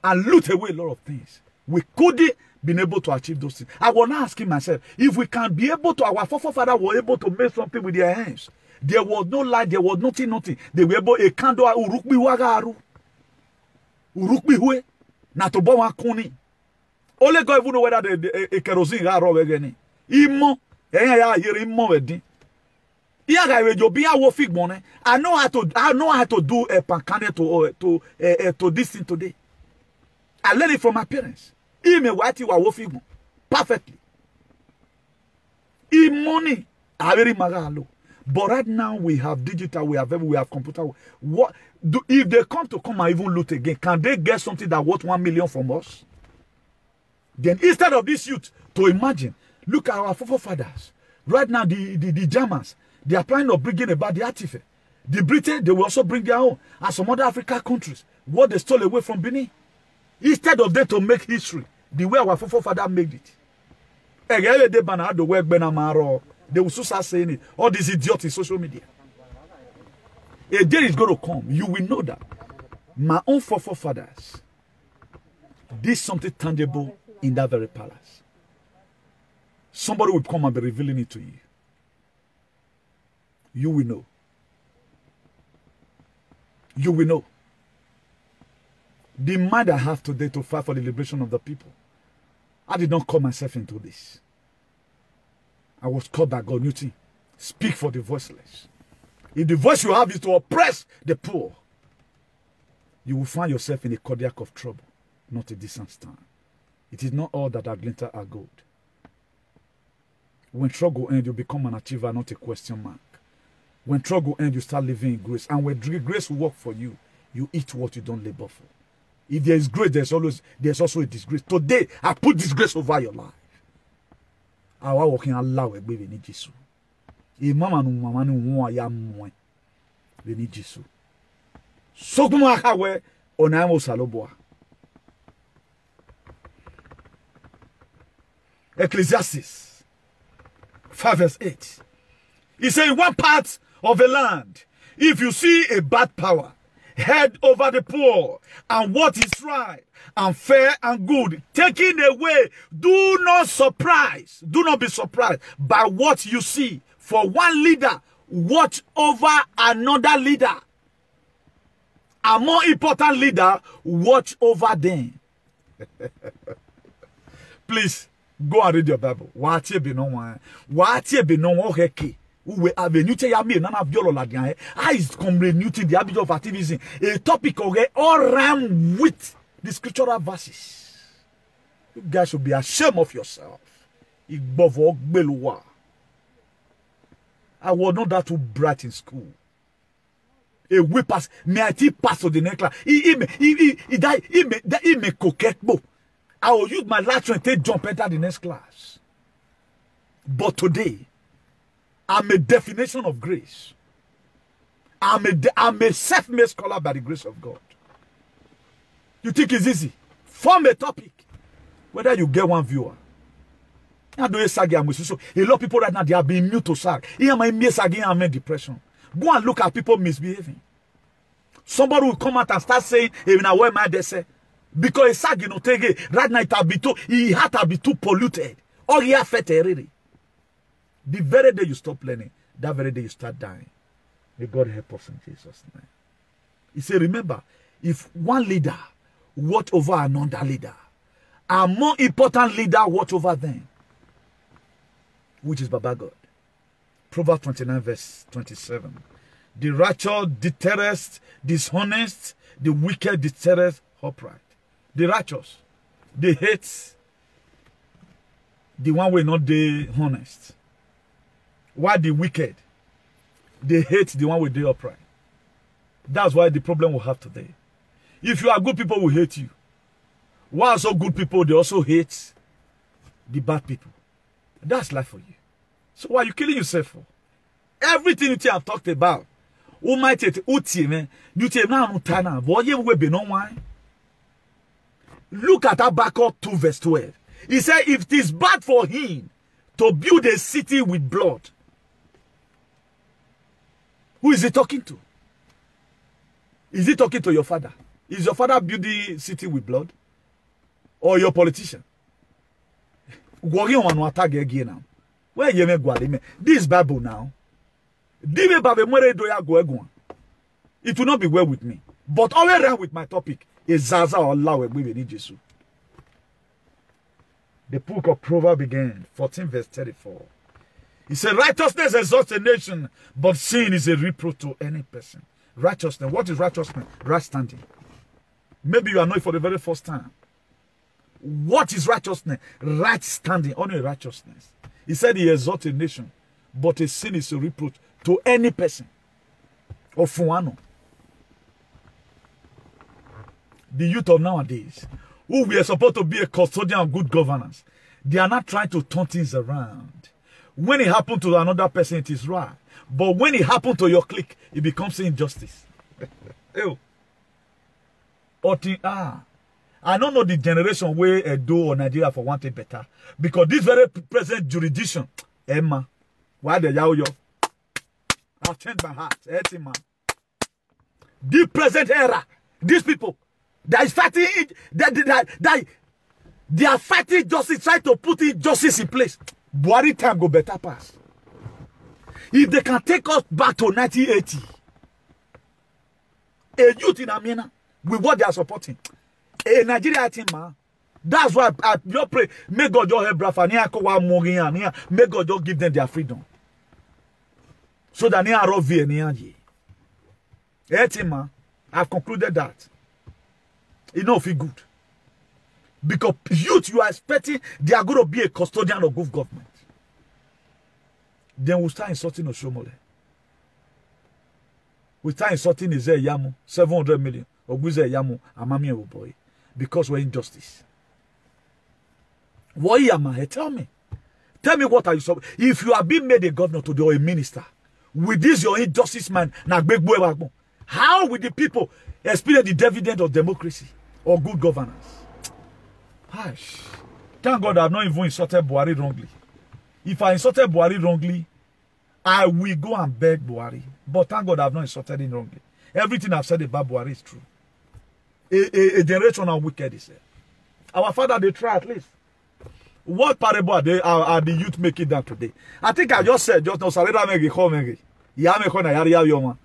and loot away a lot of things, we couldn't been able to achieve those things. I was not asking myself, if we can be able to, our forefathers were able to make something with their hands. There was no light, there was nothing. They were able, a candle, urukbi wagaru. Urukbi hue, na to bomba kuni. Only God even know whether the kerosene are raw again. Imo, ya here imo wedi. I know how to do a pancane to this thing today. I learned it from my parents. Perfectly. Money. But right now we have digital, we have computer. What do if they come and even loot again? Can they get something that worth 1 million from us? Then instead of this youth To imagine, look at our forefathers. Right now, the Germans, they are planning on bringing about the artifact. The British, they will also bring their own. And some other African countries, what they stole away from Benin. Instead of them to make history, the way our forefathers made it. They will soon start saying it. All these idiots in social media. A day is going to come. You will know that. My own forefathers did something tangible in that very palace. Somebody will come and be revealing it to you. You will know. You will know. The mind I have today to fight for the liberation of the people. I did not call myself into this. I was called by God. Newton. Speak for the voiceless. If the voice you have is to oppress the poor, you will find yourself in a cardiac of trouble, not a distant stand. It is not all that are glitter are gold. When struggle ends, you become an achiever, not a question mark. When struggle ends, you start living in grace. And when grace will work for you, you eat what you don't labor for. If there is grace, there's also a disgrace. Today, I put disgrace over your life. I was walking Allah we need Jesus. Mama no mama no ho ya mwe. We need Jesus. So kuma aka we onamo saloboa. Ecclesiastes 5 verse 8. He said, in one part of the land, if you see a bad power head over the poor and what is right and fair and good taken away, do not be surprised by what you see. For one leader watch over another leader. A more important leader watch over them. Please go and read your Bible. What be no one heke. Uwe avenue ya me nana biolo la dian. I is community the habit of activism. A topic all rhyme with the scriptural verses. You guys should be ashamed of yourself. Igbovo gbeluwa. I was not that too bright in school. A whippers, may I pass to the next class. He may coquette. I will use my latch and take jump enter the next class. But today, I'm a definition of grace. I'm a self-made scholar by the grace of God. You think it's easy? Form a topic. Whether you get one viewer. A lot of people right now, they are being mute to sag. Depression. Go and look at people misbehaving. Somebody will come out and start saying, where my they say, because sag, right now it had to be too polluted. Or he affected already. The very day you stop learning, that very day you start dying. May God help us in Jesus' name. He said, remember, if one leader watch over another leader, a more important leader watch over them, which is Baba God. Proverbs 29 verse 27. The righteous deterreth dishonest, the wicked deterreth upright. The righteous, they hate the one way not the honest. While the wicked, they hate the one with the upright. That's why the problem we have today. If you are good, people will hate you. While so good people, they also hate the bad people. That's life for you. So what are you killing yourself for? Everything you have talked about, who might take man, you take now no time. Look at Habakkuk 2 verse 12. He said, if it is bad for him to build a city with blood, who is he talking to? Is he talking to your father? Is your father building city with blood? Or your politician? Where you this Bible now? It will not be well with me. But always around with my topic is Zaza or Allah Jesus. The book of Proverbs began, 14 verse 34. He said, righteousness exalts a nation, but sin is a reproach to any person. Righteousness. What is righteousness? Right standing. Maybe you are knowing for the very first time. What is righteousness? Right standing. Only righteousness. He said he exalts a nation, but a sin is a reproach to any person. Or Fuano. The youth of nowadays, who we are supposed to be a custodian of good governance, They are not trying to turn things around. When it happened to another person, it is right. But when it happened to your clique, it becomes injustice. Ew. I don't know the generation where Edo or Nigeria for wanted better. Because this very present jurisdiction, Emma, why the yo? I've changed my heart. Man. The present era, these people, that is fighting, they are fighting justice, trying to put justice in place. Buhari time go better pass. If they can take us back to 1980, a youth in Amina, with what they are supporting, a Nigeria team, man. That's why I pray, may God just help Brafania, may God just give them their freedom. So that they are rovi and man, I've concluded that. It don't feel good. Because youth, you are expecting they are going to be a custodian of good government. Then we'll start insulting Oshomole. We start insulting Ize Yamu, 700 million. Oguze Yamu, Amami boy. Because we're injustice. What Yama? Tell me. Tell me what are you so? If you are being made a governor today or a minister, with this your injustice man, how will the people experience the dividend of democracy or good governance? Hush. Thank God I've not even insulted Buhari wrongly. If I insulted Buhari wrongly, I will go and beg Buhari. But thank God I've not insulted him wrongly. Everything I've said about Buhari is true. A generation of wicked is there. Our father, they try at least. What parable are the youth making that today? I think I just said, just now, Sareda Megi, call Megi. Yamekona Yaria Yoma.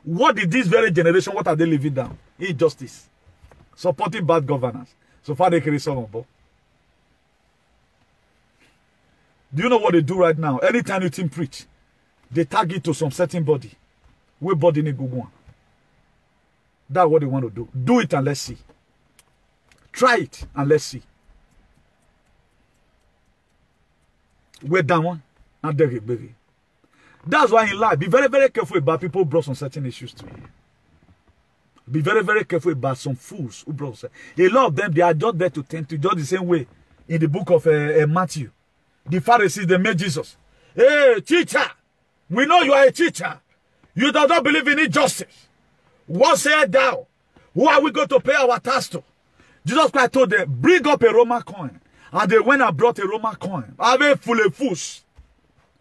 What did this very generation, what are they living down? Injustice. Supporting bad governance. So far they carry some. Do you know what they do right now? Anytime you team preach, they tag it to some certain body. We body need go. That's what they want to do. Do it and let's see. Try it and let's see. We're down one and baby. That's why in life, be very, very careful about people who brought some certain issues to you. Be very, very careful about some fools who brought some. A lot of them, they are just there to tempt you, just the same way in the book of Matthew. The Pharisees, they made Jesus. Hey, teacher, we know you are a teacher. You do not believe in injustice. What said thou? Who are we going to pay our tax to? Jesus Christ told them, bring up a Roman coin. And they went and brought a Roman coin. Avec full of fools.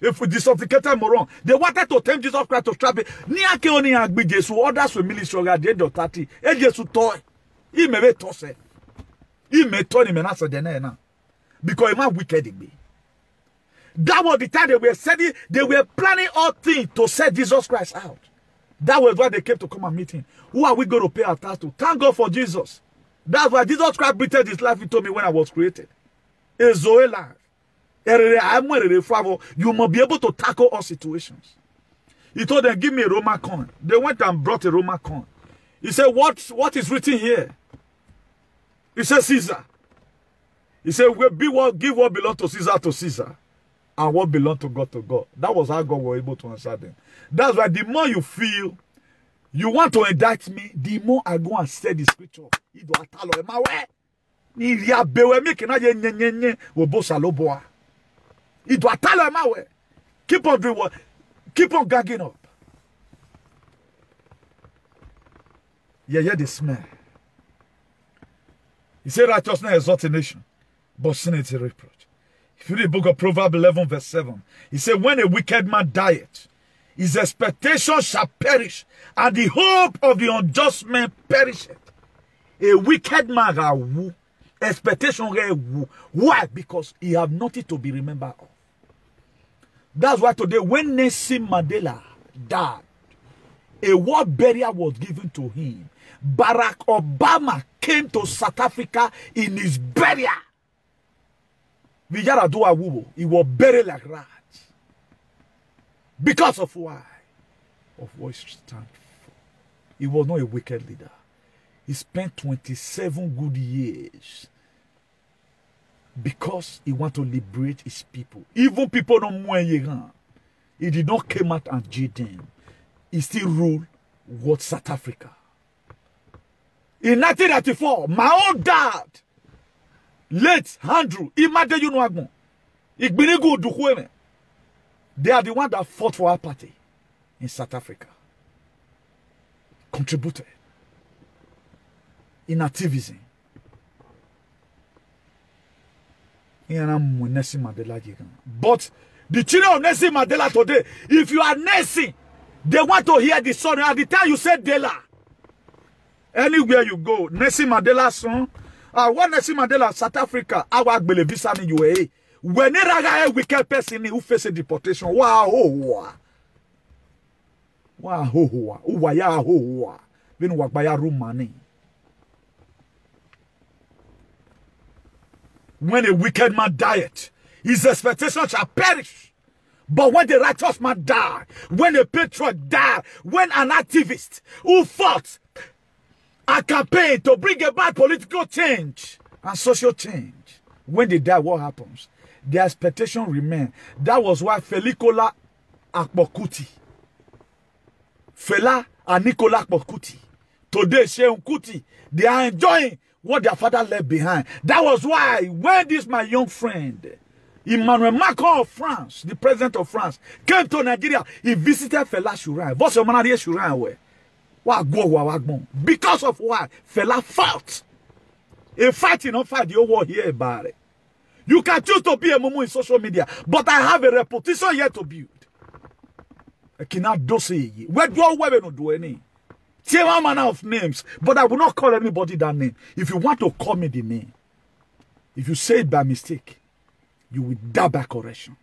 If we disopticated moron, they wanted to tempt Jesus Christ to trap it. Niake oni agbi Jesu, others will ministry at the age of 30. E Jesu toy. He may be tossed. He may turn him and answer the name. Because he wicked be. That was the time they were setting, they were planning all things to set Jesus Christ out. That was why they came to come and meet him. Who are we going to pay our tax to? Thank God for Jesus. That's why Jesus Christ breathed his life into me when I was created. A Zoe life. You must be able to tackle all situations. He told them, give me a Roman coin. They went and brought a Roman coin. He said, what is written here? He said, Caesar. He said, give what belongs to Caesar. And what belongs to God to God. That was how God was able to answer them. That's why the more you feel you want to indict me, the more I go and say the scripture. Keep on doing what? Keep on gagging up. Yeah, the smell. He said righteousness exalts a nation, but sin is a reproach. If you read the book of Proverbs 11 verse 7, he said, when a wicked man dieth, his expectation shall perish, and the hope of the unjust man perisheth. A wicked man, expectation. Why? Because he have nothing to be remembered of. That's why today, when Nelson Mandela died, a war burial was given to him. Barack Obama came to South Africa in his burial. He was buried like rats. Because of why? Of what he stands for. He was not a wicked leader. He spent 27 good years because he wanted to liberate his people. Even people don't know. He did not come out and jail them. He still ruled what South Africa. In 1994, my own dad Late Andrew, Imade Yunuagbon, Igbinigu Dukweme. They are the ones that fought for our party in South Africa. Contributed in activism. But the children of Nelson Mandela today, if you are Nelson, they want to hear the song. At the time you said Dela. Anywhere you go, Nelson Mandela song. What Nelson Mandela, South Africa, our visa in UAE. When a wicked person who faces deportation, wow, when work by a room money. When a wicked man dieth, his expectations shall perish. But when the righteous man die, when a patriot die, when an activist who fought a campaign to bring about political change and social change, when they die, what happens? Their expectation remain. That was why Fela Akpokuti, Fela and Nicola Akpokuti, today Shehu Kuti, they are enjoying what their father left behind. That was why when this my young friend Emmanuel Macron of France, the president of France, came to Nigeria, he visited Fela Shurai. What's your man Shurai way? Because of why Fela fought. A fighting not fight the whole world here about it. You can choose to be a mumu in social media, but I have a reputation here to build. I cannot do say where do I not do any? Say one manner of names, but I will not call anybody that name. If you want to call me the name, if you say it by mistake, you will die by correction.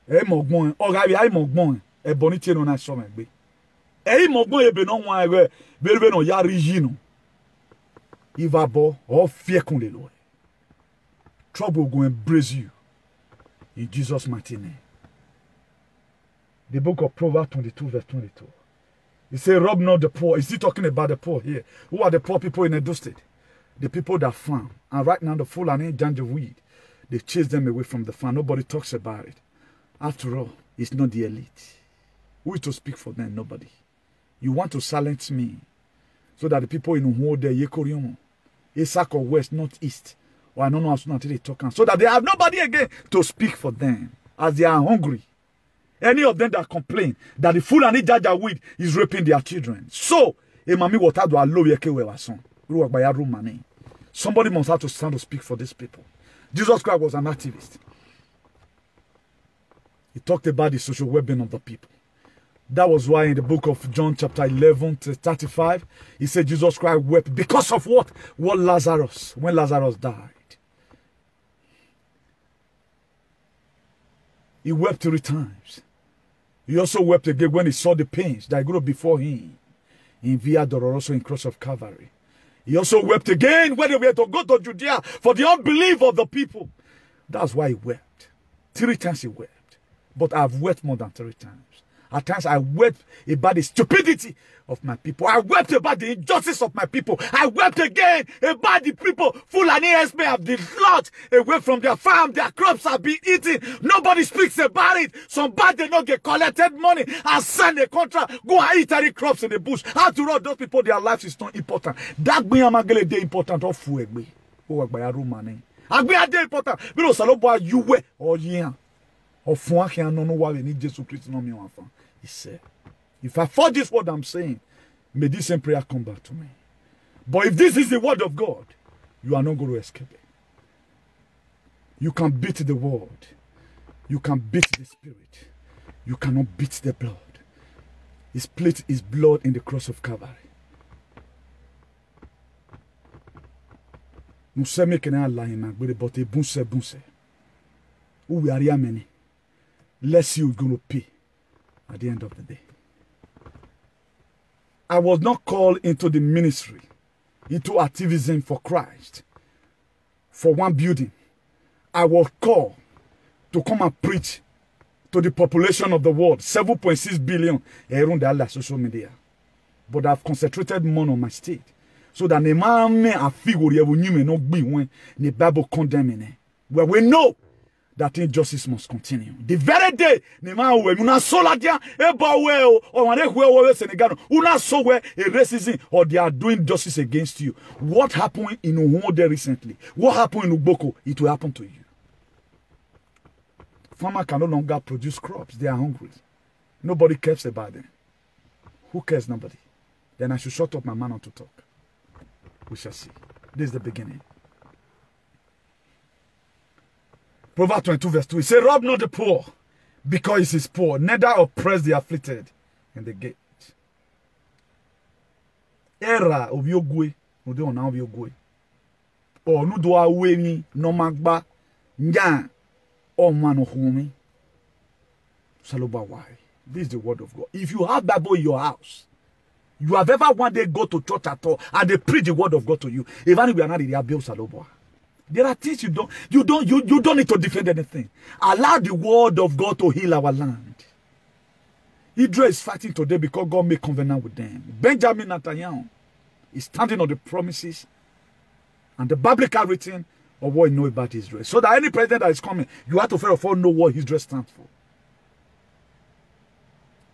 Eh mogbon, ogabi ai mogbon, e bonite no na so megbe. Eh mogbon e be no wan ewe, be no ya riji no. Ivabo or fear kun le Lord. Trouble will embrace you in Jesus' mighty name. The book of Proverbs 22 verse 22. He said, rob not the poor. Is he talking about the poor here? Who are the poor people in Edo State? The people that farm. And right now the Fulani Janjaweed, they chase them away from the farm. Nobody talks about it. After all, it's not the elite. Who is to speak for them? Nobody. You want to silence me so that the people in Uhode, Yekoriomo, Isaac or West, not East, or I don't know how soon until they talk, so that they have nobody again to speak for them as they are hungry. Any of them that complain that the Fulani Janjaweed is raping their children. So, somebody must have to stand to speak for these people. Jesus Christ was an activist. He talked about the social well-being of the people. That was why in the book of John chapter 11 to 35, he said Jesus Christ wept because of what? When Lazarus died. He wept 3 times. He also wept again when he saw the pains that grew before him in Via Dolorosa in Cross of Calvary. He also wept again when they were to go to Judea for the unbelief of the people. That's why he wept. 3 times he wept. But I've wept more than 3 times. At times I wept about the stupidity of my people. I wept about the injustice of my people. I wept again about the people Fulani may have dislodged away from their farm. Their crops have been eaten. Nobody speaks about it. Some bad they not get collected money and send a contract. Go and eat any crops in the bush. After all, those people, their lives is not important. That be amagele de important of fuegbe. O agba ya rumane. Agbe ade important. We no salo boy you we or yin. Of one can no why we need Jesus Christ no me one. He said, if I thought this word I'm saying, may this same prayer come back to me. But if this is the word of God, you are not going to escape it. You can beat the word. You can beat the spirit. You cannot beat the blood. He split his blood in the cross of Calvary. Museme kena Allah imagbere but e bunse. Who we are many. Less you going to pay at the end of the day. I was not called into the ministry, into activism for Christ, for one building. I was called to come and preach to the population of the world, 7.6 billion around the social media. But I've concentrated more on my state, so that the man may figure you may not be when the Bible condemning it. Where we know that injustice must continue. The very day, the man we una soladia eba we or we Senegal una so where a racism or they are doing justice against you. What happened in Uwode recently? What happened in Uboko? It will happen to you. Farmers can no longer produce crops. They are hungry. Nobody cares about them. Who cares? Nobody. Then I should shut up my mouth not to talk. We shall see. This is the beginning. Proverbs 22 verse 2. He said, rob not the poor, because he is poor, neither oppress the afflicted in the gate. Era obiogwe, ude ona obiogwe. O nudo awe ni no magba nya o mano humi. Saloba why? This is the word of God. If you have Bible in your house, you have ever one day go to church at all and they preach the word of God to you. Even if you are not in the Bible, Saloba. There are things you don't need to defend anything. Allow the word of God to heal our land. Israel is fighting today because God made covenant with them. Benjamin Netanyahu is standing on the promises and the biblical written of what you know about Israel. So that any president that is coming, you have to first of all know what Israel stands for.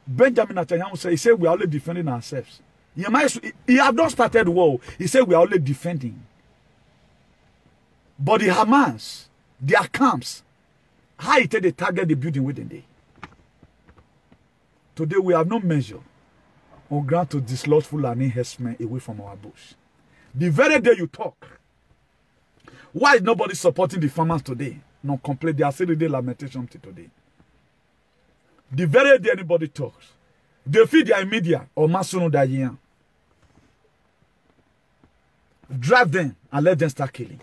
Benjamin Netanyahu said, he said we are only defending ourselves. He have not started war. He said we are only defending. But the Hamas, their camps, how it they target the building within day. Today we have no measure on ground to dislodge Fulani herdsmen away from our bush. The very day you talk, why is nobody supporting the farmers today? No complaint, they are still the lamentation today. The very day anybody talks, they feed their media or Masuno Dayan. Drive them and let them start killing.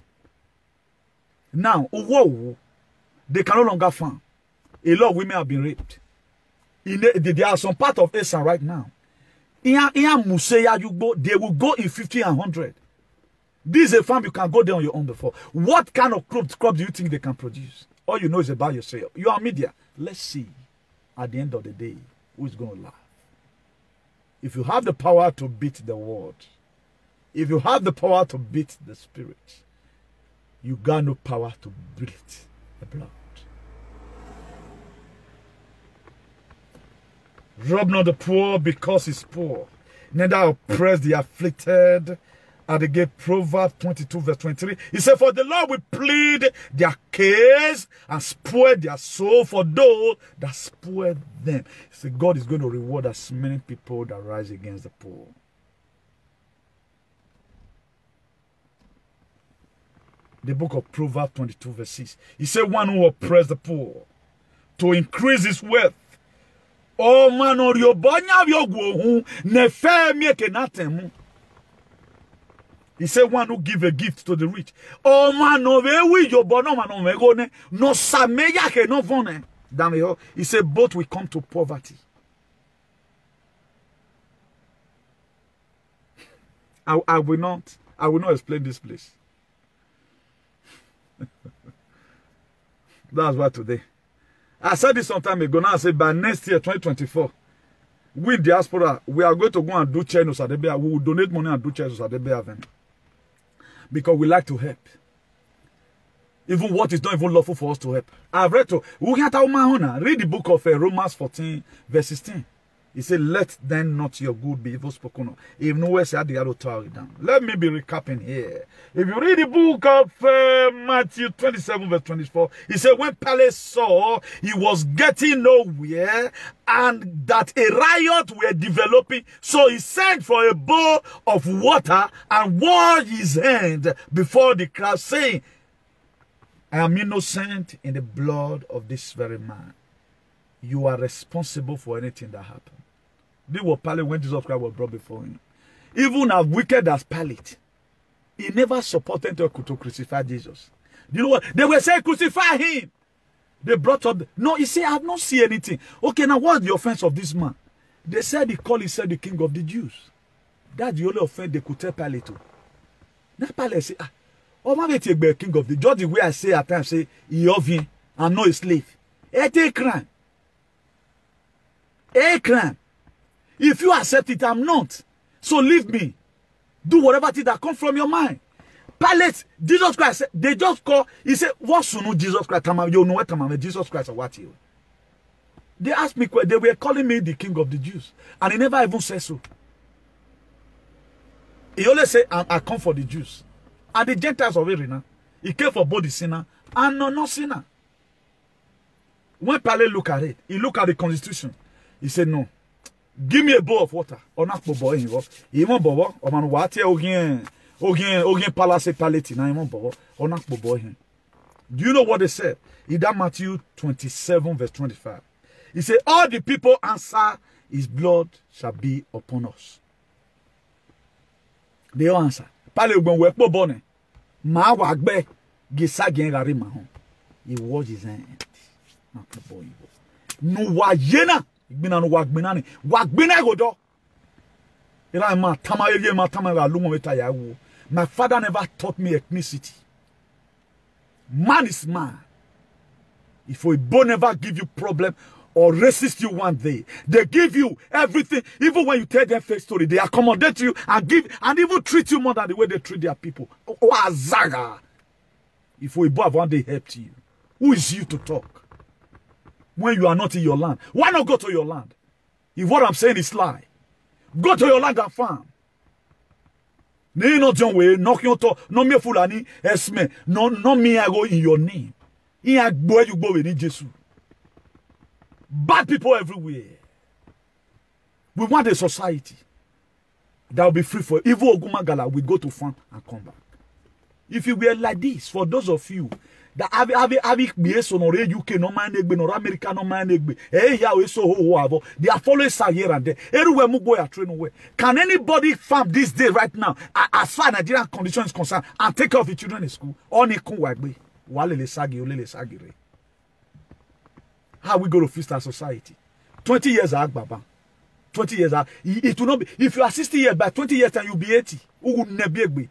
Now, they can no longer farm. A lot of women have been raped. There are some part of Esan right now. They will go in 50 and 100. This is a farm you can go there on your own before. What kind of crop do you think they can produce? All you know is about yourself. You are media. Let's see at the end of the day who is going to laugh. If you have the power to beat the world, if you have the power to beat the spirit, you got no power to beat the blood. Rob not the poor because he's poor, neither oppress the afflicted. At the gate, Proverbs 22 verse 23. He said, for the Lord will plead their case and spoil their soul for those that spoil them. He said, God is going to reward as many people that rise against the poor. The book of Proverbs 22 verse 6. He said, one who oppresses the poor to increase his wealth. Oh man, or your bonya yogu nefe mieke natemu. He said, one who give a gift to the rich. Oh man, no we your bono man no megone no sameya ke no vone. He said, both will come to poverty. I will not explain this place. That's why today. I said this some time ago. Now I said by next year, 2024, we diaspora, we are going to go and do channels at the Bear. We will donate money and do channels at the Bear. Because we like to help. Even what is not even lawful for us to help. I've read to read the book of Romans 14, verse 16. He said, let then not your good be evil spoken of. If nowhere said the other tower down. Let me be recapping here. If you read the book of Matthew 27, verse 24, he said, when Pilate saw he was getting nowhere and that a riot were developing, so he sent for a bowl of water and washed his hand before the crowd, saying, I am innocent in the blood of this very man. You are responsible for anything that happened. This was Pilate when Jesus Christ was brought before him. Even as wicked as Pilate, he never supported to crucify Jesus. You know what? They were saying, crucify him. They brought up, no, he said, I have not seen anything. Okay, now what's the offense of this man? They said he called himself the king of the Jews. That's the only offense they could tell Pilate to. Now Pilate said, oh, man, take the king of the Jews. Just the way I say at times, say, he of him and not a slave. It's a crime. A crime. If you accept it, I'm not. So leave me. Do whatever thing that comes from your mind. Pilate, Jesus Christ, they just call, he said, what's no Jesus Christ? You know what Jesus Christ or what you? They asked me, they were calling me the king of the Jews. And he never even said so. He only said, I come for the Jews. And the Gentiles of Irina. He came for both the sinner and not sinner. When Pilate looked at it, he looked at the constitution. He said, no. Give me a bowl of water. Or not bowl. He won't bowl. Or man, what again palace palette. Now he won't bowl. Or not bowl. Do you know what they said? In that Matthew 27, verse 25. He said, all the people answer, his blood shall be upon us. They all answer. Pale ugbon we po bone. Ma wagbe gisa gen gari ma hon. He was his hand. Not the boy. No wa yena. Igbina no wagbina ni. Wagbina go do. Ira ma tama ye ma tama ga lumo meta ya wo. My father never taught me ethnicity. Man is man. If a bone never give you problem or resist you one day, they give you everything. Even when you tell them fake story, they accommodate you and give and even treat you more than the way they treat their people. Wazaga. If we have one day helped you, who is you to talk when you are not in your land? Why not go to your land? If what I'm saying is lie, go to your land and farm. No John way, no kyoto, no me fulani, esme, no me I go in your name. In a boy you go in Jesus. Bad people everywhere. We want a society that will be free for evil. Ogumagala will go to farm and come back. If you were like this, for those of you that have BS on UK, no man egbe, no America, no man egbe, they are following here and there. Everywhere mugo ya train away. Can anybody farm this day right now, as far as Nigerian condition is concerned, and take care of the children in school? Oni kun wagbe, wale le sagi, ole le sagire. How we go to fix our society? 20 years are Baba. 20 years are it will not be. If you are 60 years, by 20 years time you'll be 80. It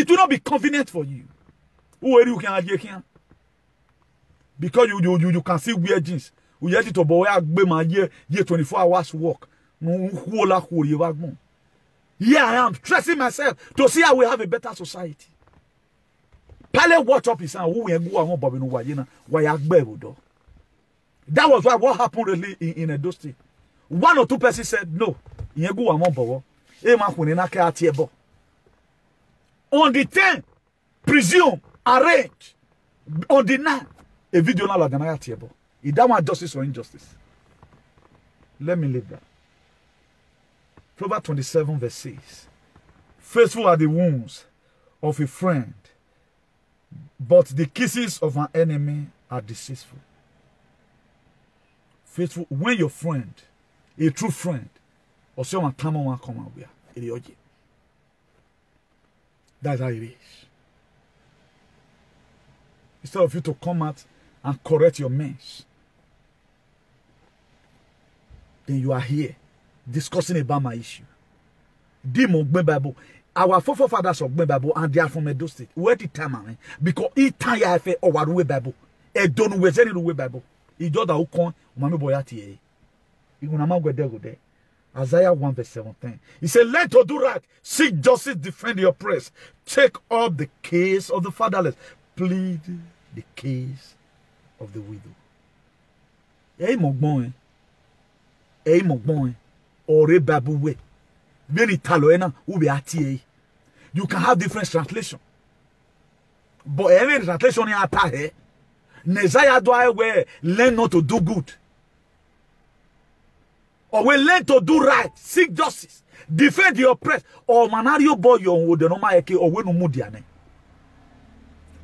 will not be convenient for you. Because you can see weird jeans. We have to boy year 24 hours work. Yeah, I am stressing myself to see how we have a better society. Pale watch up his hand who we go on Bobby Wayena, Wayagbedo. That was what happened really in Edo State. 1 or 2 persons said no. Yegu amon bowo. Ema kunena ke atiebo. On the 10th, presume, arrange. On the 9th, a video na lagana atiebo. Is that one justice or injustice? Let me leave that. Proverbs 27 verse 6. Faithful are the wounds of a friend, but the kisses of an enemy are deceitful. Faithful, when your friend, a true friend, or someone come on come out here, that's how it is. Instead of you to come out and correct your mess, then you are here discussing about my issue. Bible. Our forefathers of Bible and they are from Edo State. Where the time, because it time ya fe or Bible. E don't know where any Bible. He just that ukon umami boyati. Igunama go there. Isaiah 1 verse 17. He said, "Learn to do right, seek justice, defend the oppressed, take up the case of the fatherless, plead the case of the widow." Hey mogbon, ore Bible way. Very taloena ube ati. You can have different translation, but every translation is ata. Nezaya do I where learn not to do good, or we learn to do right, seek justice, defend the oppressed, or manario boy yon would no maeke or we no mudiane,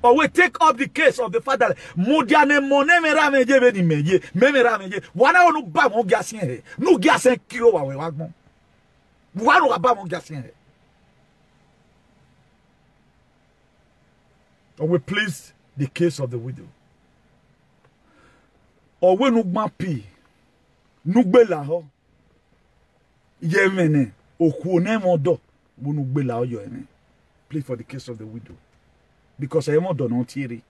or we take up the case of the father mudiane monemera meje beni meje memera meje wana onu ba mo gasin he no gasin kilo wa we wagbon wana ba mo gasin he, or we please the case of the widow. Or when nous mapi, nous bela ho, yemene, okune modo, when nous bela ho yemene. Please for the case of the widow, because I am not done tiri.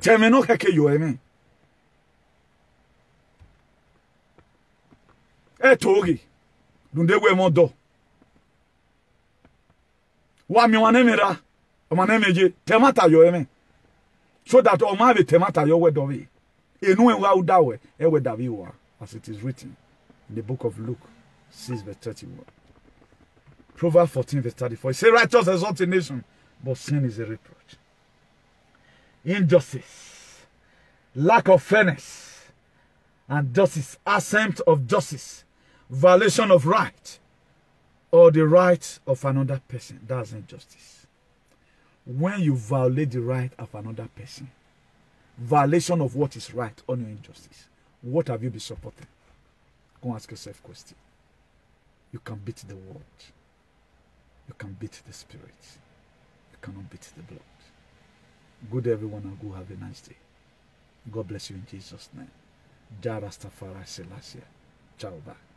Temeno keke yemene. Togi, dunde we modo. Wa mi wanemira. Omanemeje. Temata yo eme. So that o ma be temata yo we dovi. Enu en wa udawe. Ewe davi wa. As it is written in the book of Luke 6 verse 31. Proverbs 14 verse 34. It says righteous exalt a nation, but sin is a reproach. Injustice, lack of fairness, and justice, absence of justice, violation of right, or the right of another person. That's injustice. When you violate the right of another person, violation of what is right on your injustice, what have you been supporting? Go ask yourself a question. You can beat the world. You can beat the spirit. You cannot beat the blood. Good day, everyone, and go have a nice day. God bless you in Jesus' name. Jah Rastafari Selassie. Ciao, bye.